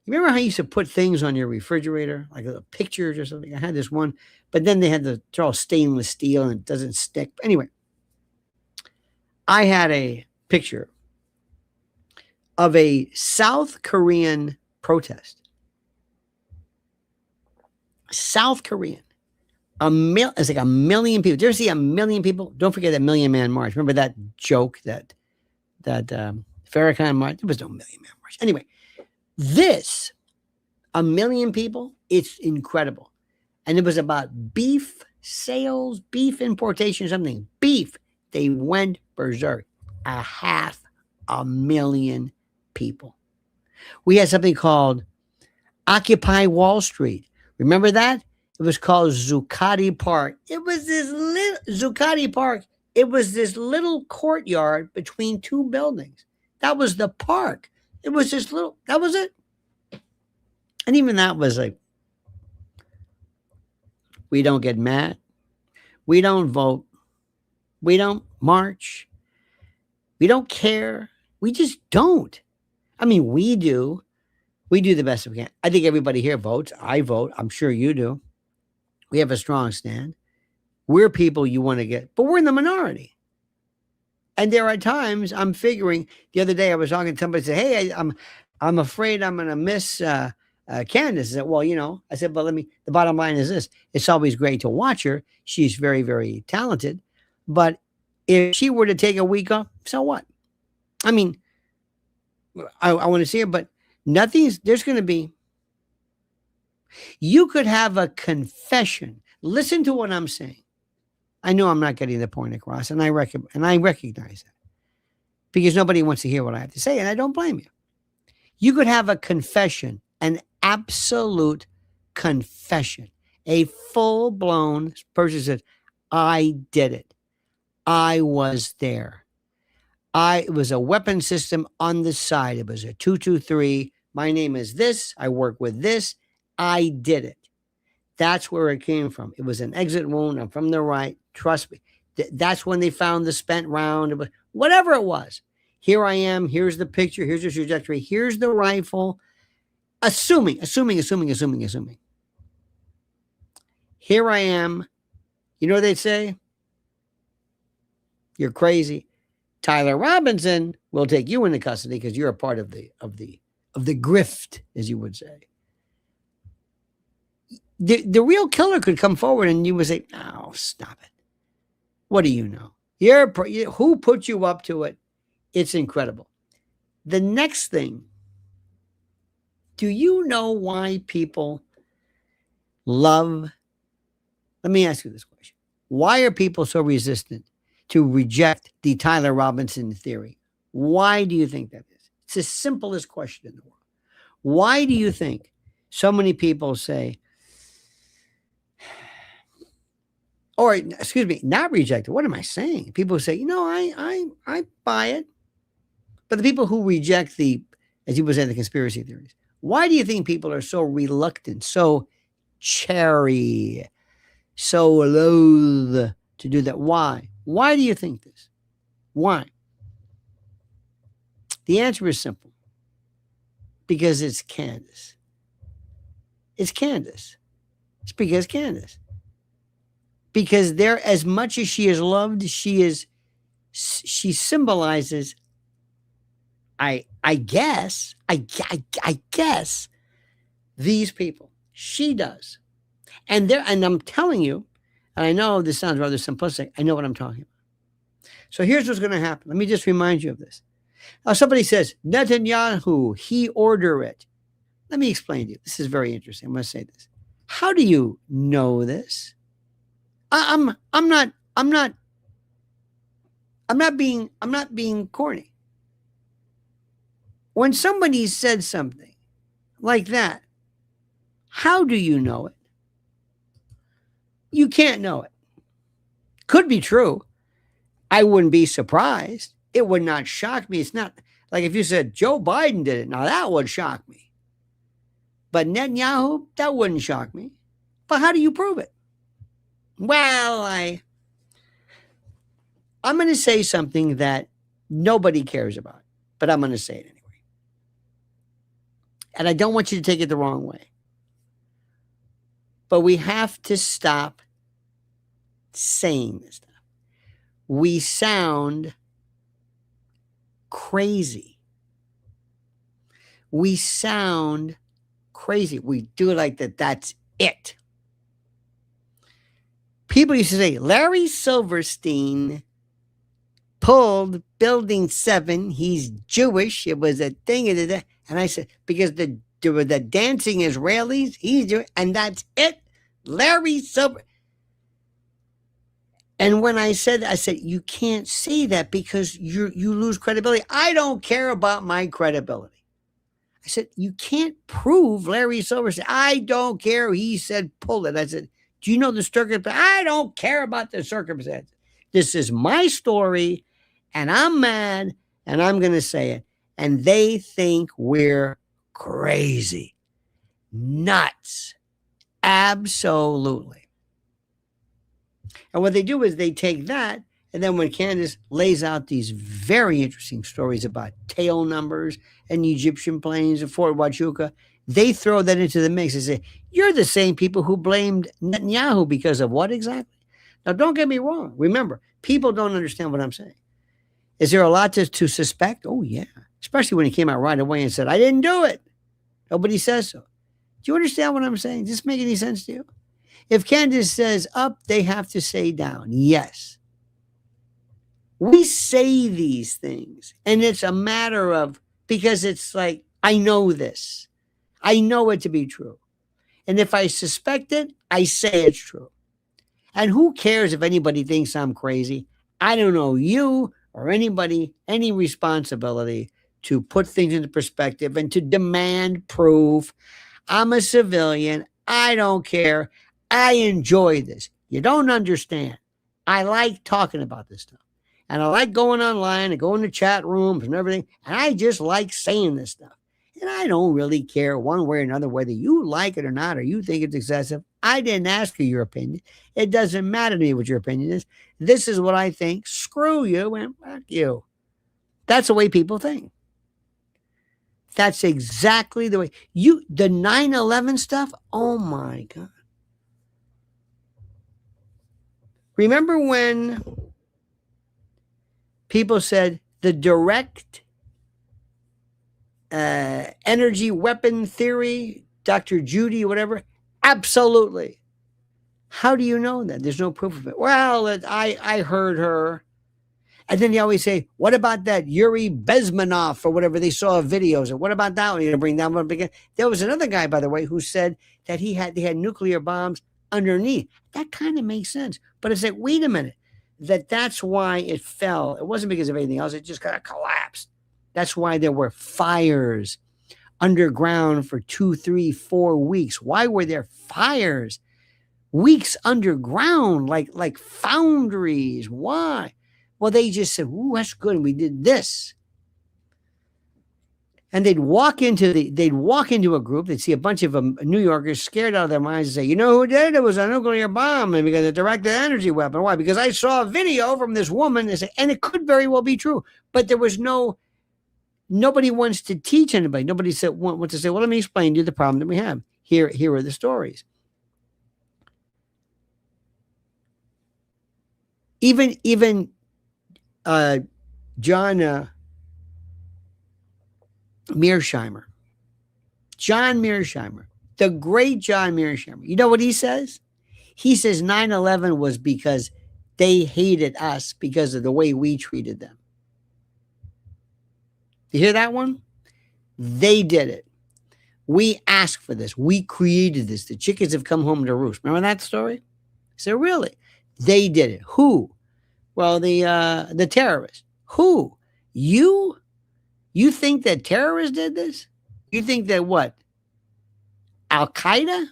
You remember how you used to put things on your refrigerator, like pictures or something? I had this one, but then they're all stainless steel and it doesn't stick. Anyway, I had a picture of a South Korean protest. South Korean. It's like 1 million people. Did you ever see 1 million people? Don't forget that Million Man March. Remember that joke that Farrakhan March? There was no Million Man March. Anyway, this 1 million people, it's incredible. And it was about beef sales, beef importation, something. Beef. They went berserk. 500,000 people. We had something called Occupy Wall Street. Remember that? It was called Zuccotti Park. It was this little Zuccotti Park. It was this little courtyard between two buildings. That was the park. It was this little, that was it. And even that was like, we don't get mad. We don't vote. We don't march. We don't care. We just don't. I mean, we do. We do the best we can. I think everybody here votes. I vote. I'm sure you do. We have a strong stand. We're people you want to get, but we're in the minority. And there are times I'm figuring. The other day I was talking to somebody, said, "Hey, I'm afraid I'm going to miss Candace." I said, "Well, you know," I said, "But the bottom line is this: it's always great to watch her. She's very, very talented. But if she were to take a week off, so what? I mean, I want to see her, but there's going to be. You could have a confession. Listen to what I'm saying. I know I'm not getting the point across, and I recognize that because nobody wants to hear what I have to say, and I don't blame you. You could have a confession, an absolute confession, a full-blown person says, "I did it. I was there. It was a weapon system on the side. It was a 223. My name is this. I work with this. I did it." That's where it came from. It was an exit wound. I'm from the right. Trust me. That's when they found the spent round. Whatever it was. Here I am. Here's the picture. Here's the trajectory. Here's the rifle. Assuming. Here I am. You know what they'd say? You're crazy. Tyler Robinson will take you into custody because you're a part of the grift, as you would say. The real killer could come forward and you would say, "Oh, stop it. What do you know? Who put you up to it?" It's incredible. The next thing, do you know why people love? Let me ask you this question. Why are people so resistant to reject the Tyler Robinson theory? Why do you think that is? It's the simplest question in the world. Why do you think so many people say, or excuse me, not reject it? What am I saying? People say, I buy it. But the people who reject the, as you were saying, the conspiracy theories, why do you think people are so reluctant, so chary, so loath to do that? Why? Why do you think this? Why? The answer is simple. Because it's Candace. It's Candace. It's because Candace. Because there, as much as she is loved, she symbolizes, I guess, these people. She does. And I'm telling you, and I know this sounds rather simplistic, I know what I'm talking about. So here's what's going to happen. Let me just remind you of this. Now, somebody says, Netanyahu, he order it. Let me explain to you. This is very interesting. I'm going to say this. How do you know this? I'm not being corny. When somebody said something like that, how do you know it? You can't know it. Could be true. I wouldn't be surprised. It would not shock me. It's not like if you said Joe Biden did it. Now that would shock me. But Netanyahu, that wouldn't shock me. But how do you prove it? Well, I'm going to say something that nobody cares about, but I'm going to say it anyway. And I don't want you to take it the wrong way. But we have to stop saying this stuff. We sound crazy. We sound crazy. We do it like that. That's it. People used to say, Larry Silverstein pulled Building 7. He's Jewish. It was a thing. And I said, because there were the dancing Israelis, he's Jewish, and that's it. Larry Silverstein. And when I said, you can't say that because you lose credibility. I don't care about my credibility. I said, you can't prove Larry Silverstein. I don't care. He said, pull it. I said, do you know the circumstance? I don't care about the circumstance. This is my story, and I'm mad, and I'm going to say it. And they think we're crazy. Nuts. Absolutely. And what they do is they take that, and then when Candace lays out these very interesting stories about tail numbers and Egyptian planes and Fort Huachuca, they throw that into the mix and say, you're the same people who blamed Netanyahu because of what exactly? Now, don't get me wrong. Remember, people don't understand what I'm saying. Is there a lot to suspect? Oh, yeah. Especially when he came out right away and said, I didn't do it. Nobody says so. Do you understand what I'm saying? Does this make any sense to you? If Candace says up, they have to say down. Yes. We say these things, and it's a matter of, because it's like, I know this. I know it to be true. And if I suspect it, I say it's true. And who cares if anybody thinks I'm crazy? I don't know you or anybody, any responsibility to put things into perspective and to demand proof. I'm a civilian. I don't care. I enjoy this. You don't understand. I like talking about this stuff. And I like going online and going to chat rooms and everything. And I just like saying this stuff. And I don't really care one way or another whether you like it or not, or you think it's excessive. I didn't ask you your opinion. It doesn't matter to me what your opinion is. This is what I think. Screw you and fuck you. That's the way people think. That's exactly the way the 9/11 stuff. Oh my God. Remember when people said the direct energy weapon theory, Dr. Judy, whatever? Absolutely. How do you know that? There's no proof of it. Well, I heard her. And then they always say, what about that Yuri Bezmenov or whatever? They saw videos. And what about that one? You know, bring that one up again. There was another guy, by the way, who said that they had nuclear bombs underneath. That kind of makes sense. But it's like, wait a minute. that's why it fell. It wasn't because of anything else. It just kind of collapsed. That's why there were fires underground for 2, 3, 4 weeks. Why were there fires? Weeks underground, like foundries. Why? Well, they just said, "Ooh, that's good. And we did this." And they'd walk into a group. They'd see a bunch of New Yorkers scared out of their minds and say, "You know who did it? It was a nuclear bomb, and because a directed energy weapon." Why? Because I saw a video from this woman, and it could very well be true. But there was nobody wants to teach anybody. Nobody wants to say, "Well, let me explain to you the problem that we have. Here are the stories." Even John Mearsheimer, the great John Mearsheimer. You know what he says? He says 9/11 was because they hated us because of the way we treated them. You hear that one? They did it. We asked for this. We created this. The chickens have come home to roost. Remember that story? So really, they did it. Who? Well, the terrorists. Who? You think that terrorists did this? You think that what? Al Qaeda?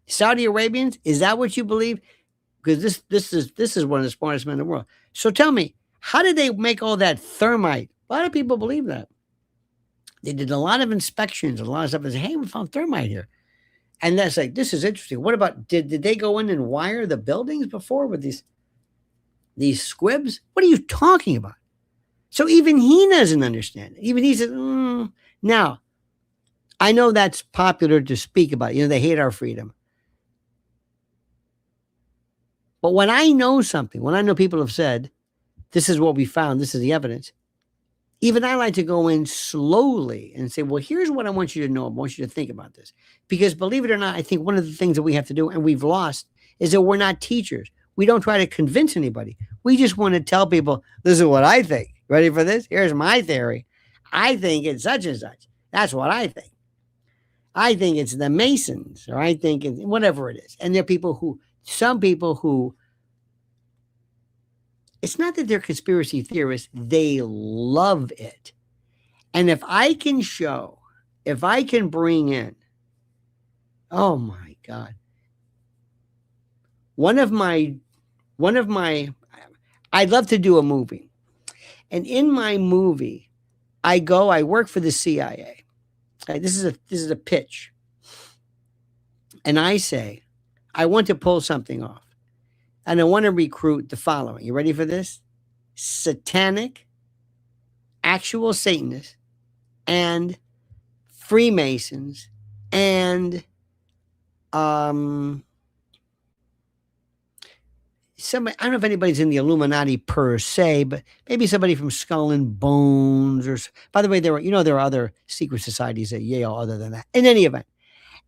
Saudi Arabians? Is that what you believe? Because this is one of the smartest men in the world. So tell me, how did they make all that thermite? A lot of people believe that. They did a lot of inspections, a lot of stuff, and say, "Hey, we found thermite here." And that's like, this is interesting. What about, did they go in and wire the buildings before with these squibs? What are you talking about? So even he doesn't understand it. Even he says, Now, I know that's popular to speak about. They hate our freedom. But when I know something, when I know people have said, this is what we found, this is the evidence, even I like to go in slowly and say, well, here's what I want you to know. I want you to think about this. Because believe it or not, I think one of the things that we have to do, and we've lost, is that we're not teachers. We don't try to convince anybody. We just want to tell people, this is what I think. Ready for this? Here's my theory. I think it's such and such. That's what I think. I think it's the Masons, or I think it's whatever it is. And there are some people who, it's not that they're conspiracy theorists, they love it. And if I can bring in, oh my God, one of my, I'd love to do a movie. And in my movie, I work for the CIA. Okay, this is a pitch. And I say, I want to pull something off. And I want to recruit the following. You ready for this? Satanic, actual Satanists, and Freemasons, and somebody, I don't know if anybody's in the Illuminati per se, but maybe somebody from Skull and Bones, or by the way, there are other secret societies at Yale other than that. In any event,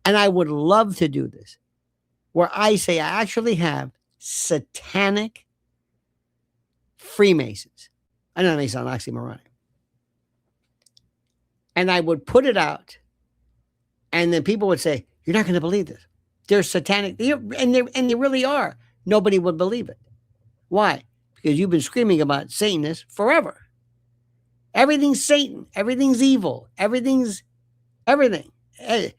and I would love to do this, where I say I actually have satanic Freemasons. I know that may sound oxymoronic. And I would put it out, and then people would say, "You're not going to believe this. They're satanic," and they really are. Nobody would believe it. Why? Because you've been screaming about Satanists forever. Everything's Satan. Everything's evil. Everything. They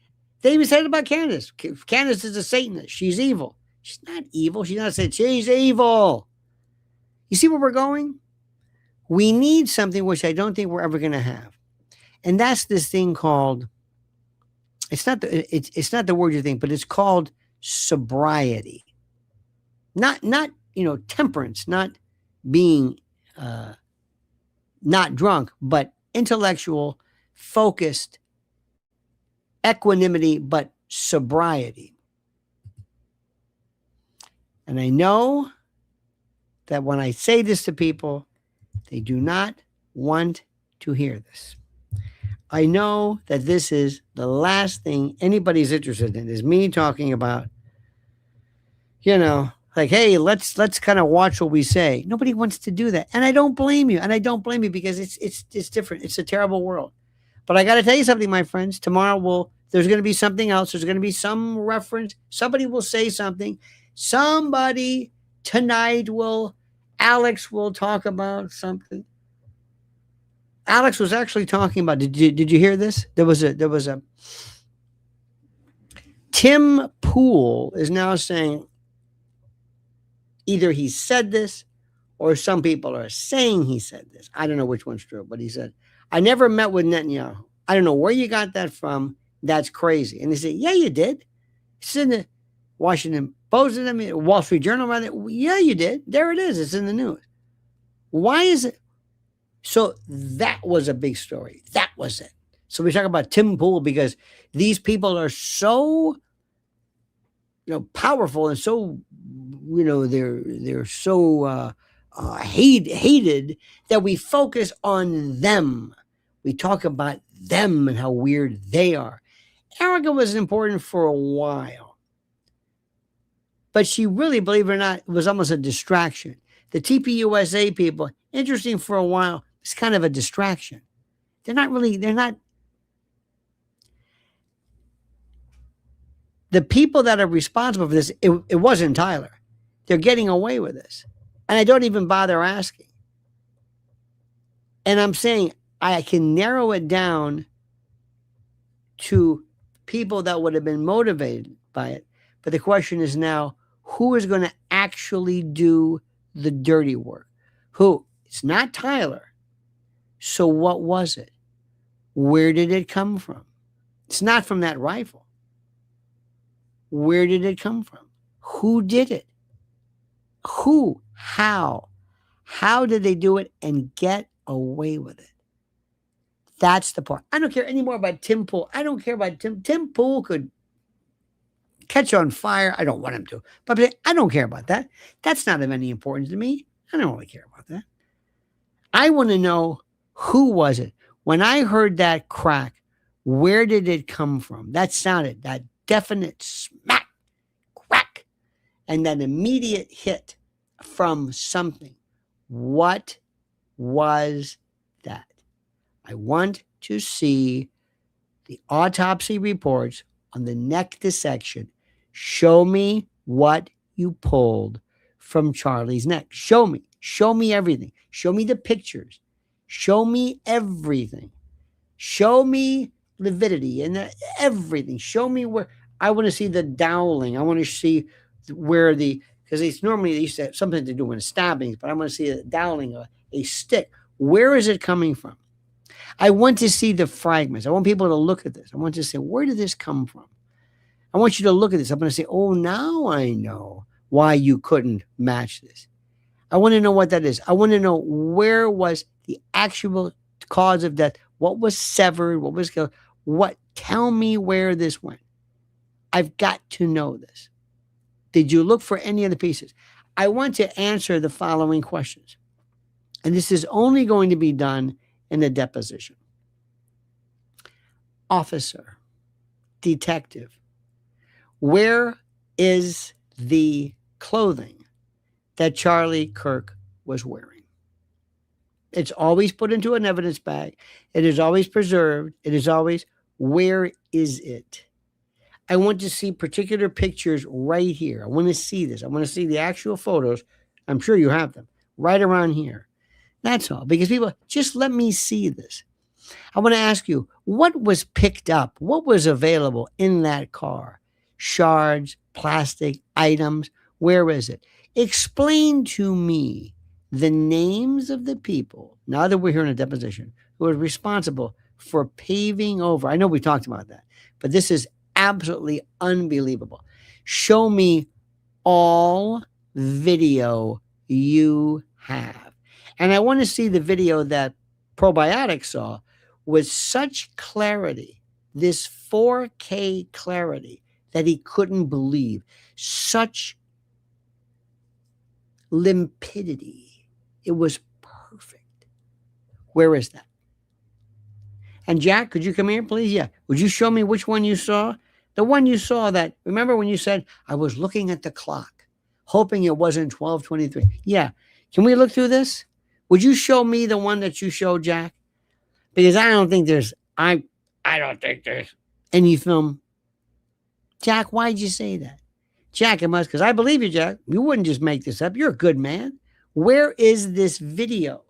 even said it about Candace. Candace is a Satanist. She's evil. She's not evil. She's not saying she's evil. You see where we're going? We need something which I don't think we're ever going to have. And that's this thing called, it's not the word you think, but it's called sobriety. Not temperance, not being not drunk, but intellectual, focused, equanimity, but sobriety. And I know that when I say this to people, they do not want to hear this. I know that this is the last thing anybody's interested in, is me talking about, like, hey, let's kind of watch what we say. Nobody wants to do that. And I don't blame you. Because it's different. It's a terrible world. But I got to tell you something, my friends. Tomorrow there's going to be something else. There's going to be some reference. Somebody will say something. Somebody tonight will Alex will talk about something. Alex was actually talking about. Did you hear this? There was a Tim Pool is now saying either he said this or some people are saying he said this. I don't know which one's true, but he said, I never met with Netanyahu. I don't know where you got that from. That's crazy. And they said, yeah, you did. It's in the Washington Post, Wall Street Journal. Rather. Yeah, you did. There it is. It's in the news. Why is it? So that was a big story. That was it. So we talk about Tim Pool because these people are so, powerful and so, they're so hated that we focus on them. We talk about them and how weird they are. Erica was important for a while, but she really, believe it or not, was almost a distraction. The TPUSA people, interesting for a while, it's kind of a distraction. They're not. The people that are responsible for this, it wasn't Tyler. They're getting away with this. And I don't even bother asking. And I'm saying I can narrow it down to people that would have been motivated by it. But the question is now, who is going to actually do the dirty work? Who? It's not Tyler. So what was it? Where did it come from? It's not from that rifle. Where did it come from? Who did it? Who? How? How did they do it and get away with it? That's the part. I don't care anymore about Tim Pool. I don't care about Tim. Tim Pool could catch on fire. I don't want him to. But I don't care about that. That's not of any importance to me. I don't really care about that. I want to know, who was it? When I heard that crack, where did it come from? That sounded, that definite smack, crack, and that immediate hit from something. What was that? I want to see the autopsy reports on the neck dissection. Show me what you pulled from Charlie's neck. Show me. Show me everything. Show me the pictures. Show me everything. Show me lividity and everything. Show me where. I want to see the dowling. I want to see where because it's normally they used to have something to do with stabbings, but I want to see the dowling, a stick. Where is it coming from? I want to see the fragments. I want people to look at this. I want to say, where did this come from? I want you to look at this. I'm going to say, oh, now I know why you couldn't match this. I want to know what that is. I want to know where was the actual cause of death. What was severed? What was killed? What? Tell me where this went. I've got to know this. Did you look for any of the pieces? I want to answer the following questions. And this is only going to be done in the deposition. Officer, detective, where is the clothing that Charlie Kirk was wearing? It's always put into an evidence bag. It is always preserved. It is always, where is it? I want to see particular pictures right here. I want to see this. I want to see the actual photos. I'm sure you have them right around here. That's all. Because people, just let me see this. I want to ask you, what was picked up? What was available in that car? Shards, plastic, items. Where is it? Explain to me the names of the people, now that we're here in a deposition, who are responsible for paving over. I know we talked about that, but this is absolutely unbelievable. Show me all video you have. And I want to see the video that Probiotic saw with such clarity, this 4K clarity that he couldn't believe, such limpidity. It was perfect. Where is that? And Jack, could you come here, please? Yeah. Would you show me which one you saw? The one you saw that, remember when you said, I was looking at the clock, hoping it wasn't 12:23. Yeah. Can we look through this? Would you show me the one that you showed, Jack? Because I don't think there's any film. Jack, why'd you say that? Jack, it must, because I believe you, Jack. You wouldn't just make this up. You're a good man. Where is this video?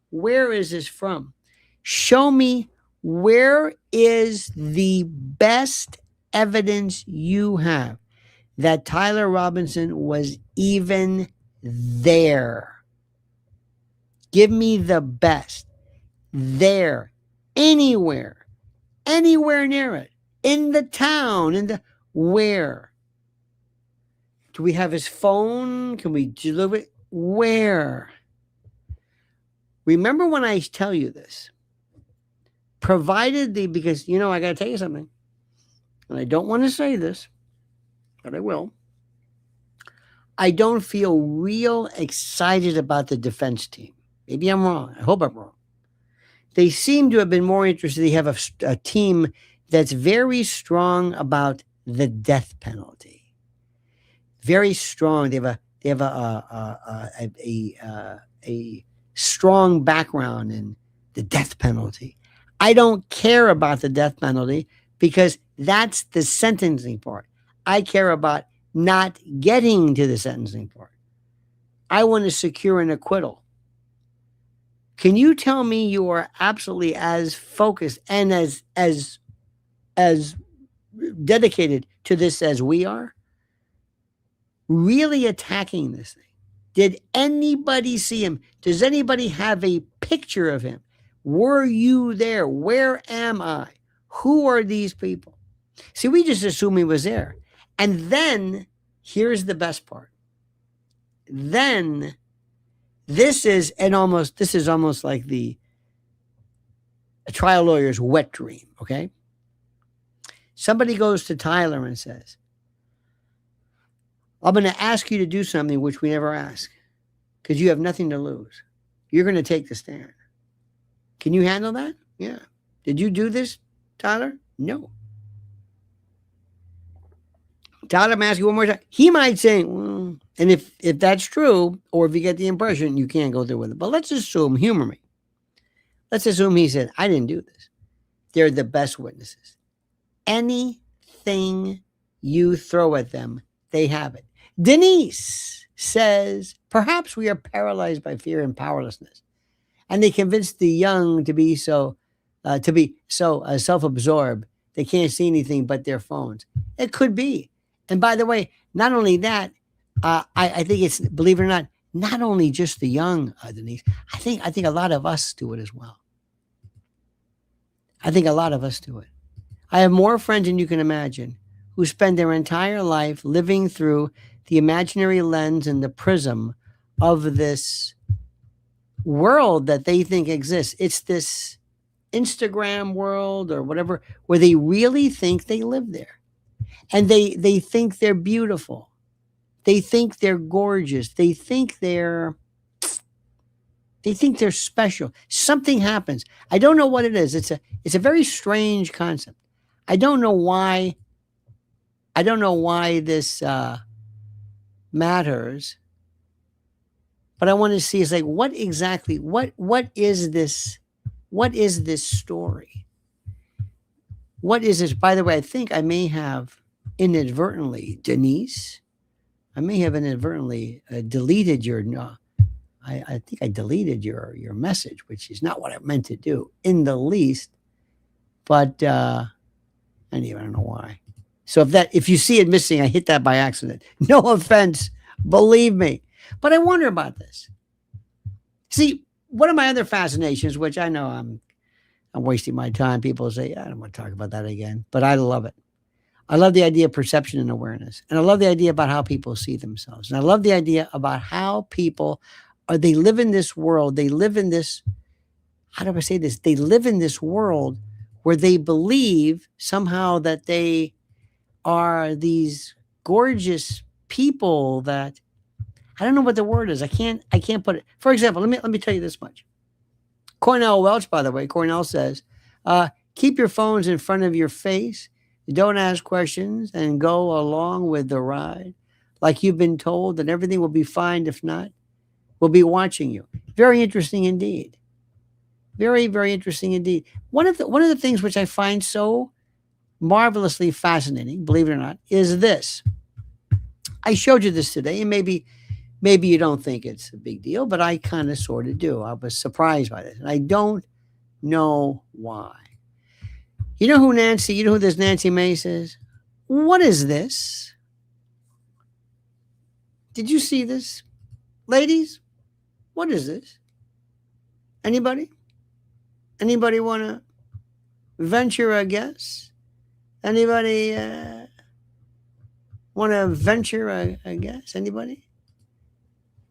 Where is this from? Show me where is the best evidence you have that Tyler Robinson was even there. Give me the best. There. Anywhere. Anywhere near it. In the town. Where? Do we have his phone? Can we deliver it? Where? Remember when I tell you this? Provided because, I got to tell you something. And I don't want to say this, but I will. I don't feel real excited about the defense team. Maybe I'm wrong. I hope I'm wrong. They seem to have been more interested. They have a team that's very strong about the death penalty. Very strong. They have a strong background in the death penalty. I don't care about the death penalty because that's the sentencing part. I care about not getting to the sentencing part. I want to secure an acquittal. Can you tell me you are absolutely as focused and as dedicated to this as we are? Really attacking this thing. Did anybody see him? Does anybody have a picture of him? Were you there? Where am I? Who are these people? See, we just assume he was there. And then, here's the best part. Then, this is almost like a trial lawyer's wet dream, okay? Somebody goes to Tyler and says, I'm going to ask you to do something which we never ask because you have nothing to lose. You're going to take the stand. Can you handle that? Yeah. Did you do this, Tyler? No. Tyler, I'm asking you one more time. He might say, well, and if that's true, or if you get the impression, you can't go through with it. But let's assume, humor me. Let's assume he said, I didn't do this. They're the best witnesses. Anything you throw at them, they have it. Denise says, perhaps we are paralyzed by fear and powerlessness. And they convince the young to be so self-absorbed, they can't see anything but their phones. It could be. And by the way, not only that, I think it's, believe it or not only just the young, Denise. I think a lot of us do it as well. I think a lot of us do it. I have more friends than you can imagine who spend their entire life living through the imaginary lens and the prism of this world that they think exists. It's this Instagram world or whatever, where they really think they live there. And they think they're beautiful. They think they're gorgeous. They think they're special. Something happens. I don't know what it is. It's a very strange concept. I don't know why this matters. But I want to see, it's like, what is this? What is this story? What is this? By the way, I think I may have inadvertently, Denise, deleted your, I think I deleted your message, which is not what I meant to do in the least. But anyway, I don't know why. So if you see it missing, I hit that by accident. No offense, believe me. But I wonder about this. See, one of my other fascinations, which I know I'm wasting my time. People say, I don't want to talk about that again, but I love it. I love the idea of perception and awareness. And I love the idea about how people see themselves. And I love the idea about how people they live in this world. They live in this, how do I say this? They live in this world where they believe somehow that they are these gorgeous people that, I don't know what the word is. I can't put it. For example, let me tell you this much. Cornell Welch, by the way, Cornell says, keep your phones in front of your face. Don't ask questions and go along with the ride. Like you've been told that everything will be fine. If not, we'll be watching you. Very interesting indeed. Very, very interesting indeed. One of the things which I find so marvelously fascinating, believe it or not, is this. I showed you this today, and maybe Maybe you don't think it's a big deal, but I kind of sort of do. I was surprised by this. And I don't know why. You know who this Nancy Mace is? What is this? Did you see this? Ladies, what is this? Anybody? Anybody want to venture a guess? Anybody want to venture a guess? Anybody?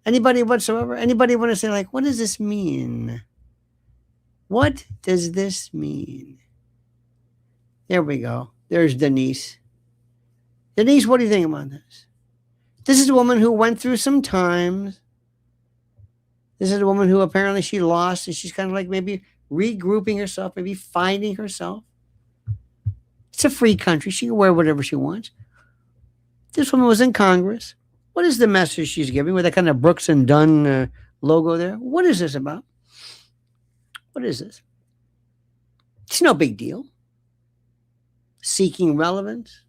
Anybody whatsoever? Anybody want to say, like, what does this mean? What does this mean? There we go. There's Denise. Denise, what do you think about this? This is a woman who went through some times. This is a woman who apparently she lost, and she's kind of like maybe regrouping herself, maybe finding herself. It's a free country. She can wear whatever she wants. This woman was in Congress. What is the message she's giving with that kind of Brooks and Dunn logo there? What is this about? What is this? It's no big deal. Seeking relevance.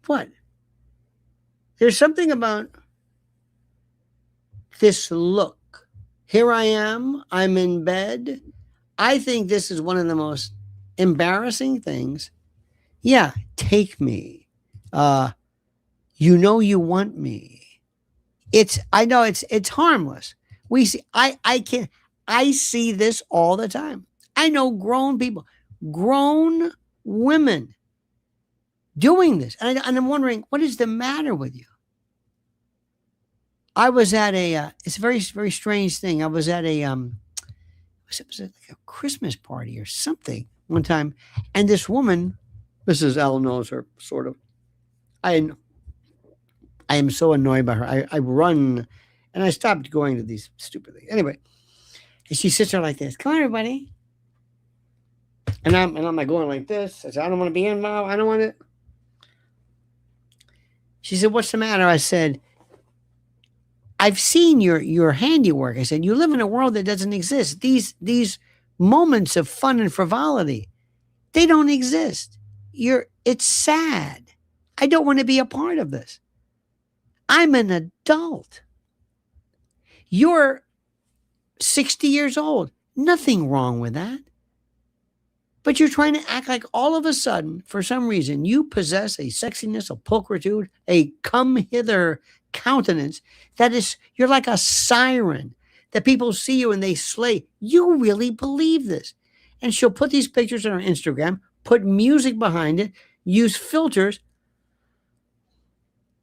What? There's something about this look. Here I am. I'm in bed. I think this is one of the most embarrassing things. Yeah, take me. You know you want me. I know it's harmless. We see I see this all the time. I know grown people, grown women doing this. And I'm wondering, what is the matter with you? I was at it's a very, very strange thing. I was at was it like a Christmas party or something one time. And this woman, Mrs. L knows her, sort of. I am so annoyed by her. I run, and I stopped going to these stupid things. Anyway, and she sits there like this. Come on, everybody. And I'm like going like this. I said, I don't want to be involved. I don't want to. She said, what's the matter? I said, I've seen your handiwork. I said, you live in a world that doesn't exist. These moments of fun and frivolity, they don't exist. It's sad. I don't want to be a part of this. I'm an adult. You're 60 years old. Nothing wrong with that. But you're trying to act like all of a sudden, for some reason, you possess a sexiness, a pulchritude, a come hither countenance that is, you're like a siren that people see you and they slay. You really believe this. And she'll put these pictures on her Instagram, put music behind it, use filters.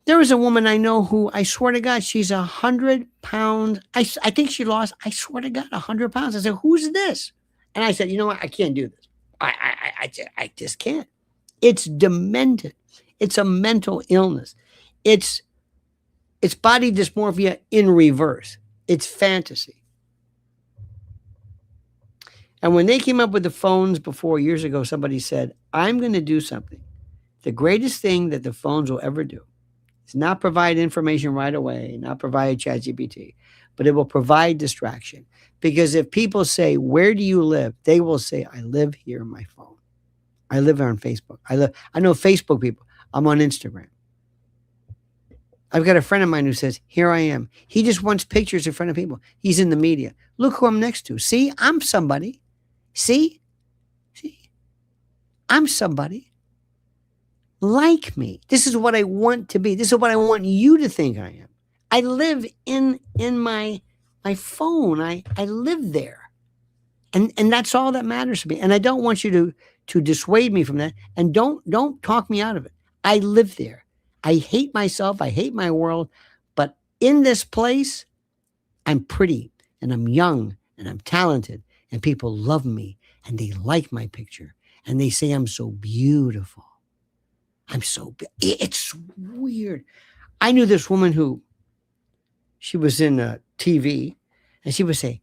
There was a woman I know who, I swear to God, she's 100 pounds. I think she lost, I swear to God, 100 pounds. I said, who's this? And I said, you know what? I can't do this. I just can't. It's demented. It's a mental illness. It's body dysmorphia in reverse. It's fantasy. And when they came up with the phones before years ago, somebody said, I'm going to do something. The greatest thing that the phones will ever do is not provide information right away, not provide ChatGPT, but it will provide distraction. Because if people say, where do you live? They will say, I live here on my phone. I live on Facebook. I know Facebook people. I'm on Instagram. I've got a friend of mine who says, here I am. He just wants pictures in front of people. He's in the media. Look who I'm next to. See, I'm somebody. See, I'm somebody. Like me. This is what I want to be. This is what I want you to think I am. I live in my phone. I live there. And that's all that matters to me. And I don't want you to dissuade me from that. And don't talk me out of it. I live there. I hate myself. I hate my world. But in this place, I'm pretty and I'm young and I'm talented and people love me and they like my picture and they say I'm so beautiful. It's weird. I knew this woman who, she was in TV and she would say,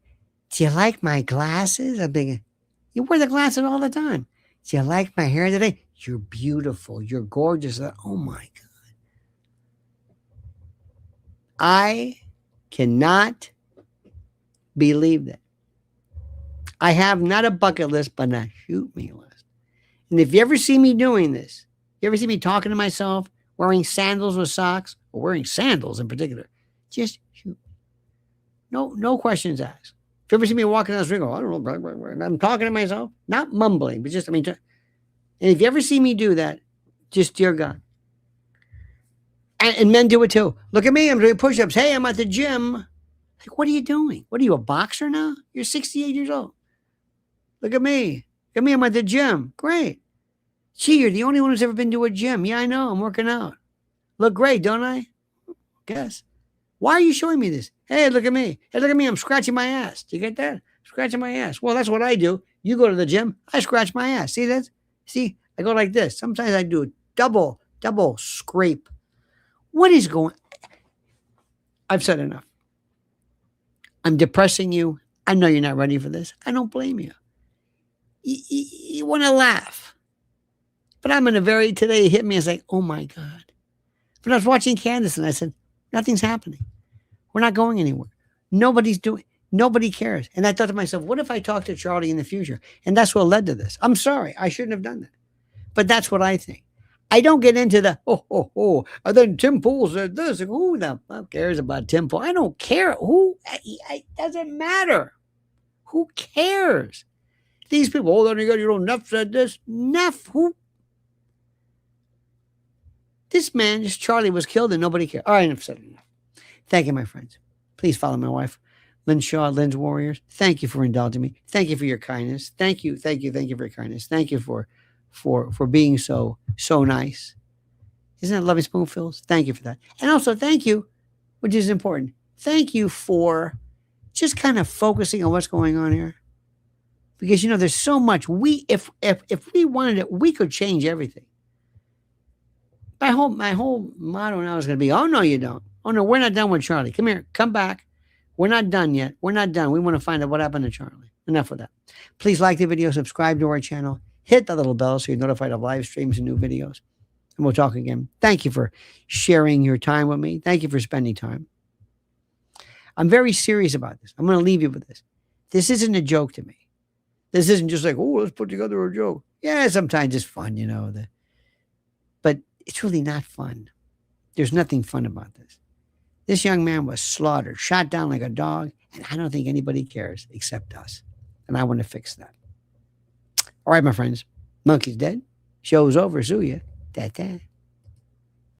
do you like my glasses? I'm thinking, you wear the glasses all the time. Do you like my hair today? You're beautiful. You're gorgeous. Oh my God. I cannot believe that. I have not a bucket list, but a shoot me list. And if you ever see me doing this, you ever see me talking to myself wearing sandals with socks, or wearing sandals in particular, just shoot. No questions asked. If you ever see me walking down the street, go, I don't know, blah, blah, blah, and I'm talking to myself, not mumbling, but just, and if you ever see me do that, just dear God. And men do it too. Look at me, I'm doing push-ups. Hey, I'm at the gym. Like, what are you doing? What are you, a boxer now? You're 68 years old. Look at me. Look at me, I'm at the gym. Great. Gee, you're the only one who's ever been to a gym. Yeah, I know, I'm working out. Look great, don't I? Guess. Why are you showing me this? Hey, look at me. Hey, look at me, I'm scratching my ass. Do you get that? Scratching my ass. Well, that's what I do. You go to the gym, I scratch my ass. See that? See, I go like this. Sometimes I do a double scrape. What is going? I've said enough. I'm depressing you. I know you're not ready for this. I don't blame you. You want to laugh. But I'm in a today it hit me. I was like, oh my God. But I was watching Candace and I said, nothing's happening. We're not going anywhere. Nobody cares. And I thought to myself, what if I talk to Charlie in the future? And that's what led to this. I'm sorry. I shouldn't have done that. But that's what I think. I don't get into the, and then Tim Pool said this. Who the fuck cares about Tim Pool? I don't care. It doesn't matter. Who cares? These people, then you know, Neff said this. Neff, who? This man, this Charlie, was killed and nobody cared. All right, I've said enough. Thank you, my friends. Please follow my wife, Lynn Shaw, Lynn's Warriors. Thank you for indulging me. Thank you for your kindness. Thank you for your kindness. Thank you for being so nice. Isn't that loving spoonfuls? Thank you for that. And also thank you, which is important. Thank you for just kind of focusing on what's going on here. Because there's so much. If we wanted it, we could change everything. My whole motto now is going to be, oh no, you don't. Oh no, we're not done with Charlie. Come here, come back. We're not done yet. We're not done. We want to find out what happened to Charlie. Enough of that. Please like the video, subscribe to our channel. Hit the little bell so you're notified of live streams and new videos. And we'll talk again. Thank you for sharing your time with me. Thank you for spending time. I'm very serious about this. I'm going to leave you with this. This isn't a joke to me. This isn't just like, let's put together a joke. Yeah, sometimes it's fun, but it's really not fun. There's nothing fun about this. This young man was slaughtered, shot down like a dog, and I don't think anybody cares except us. And I want to fix that. All right, my friends. Monkey's dead. Show's over. See ya. Ta-ta.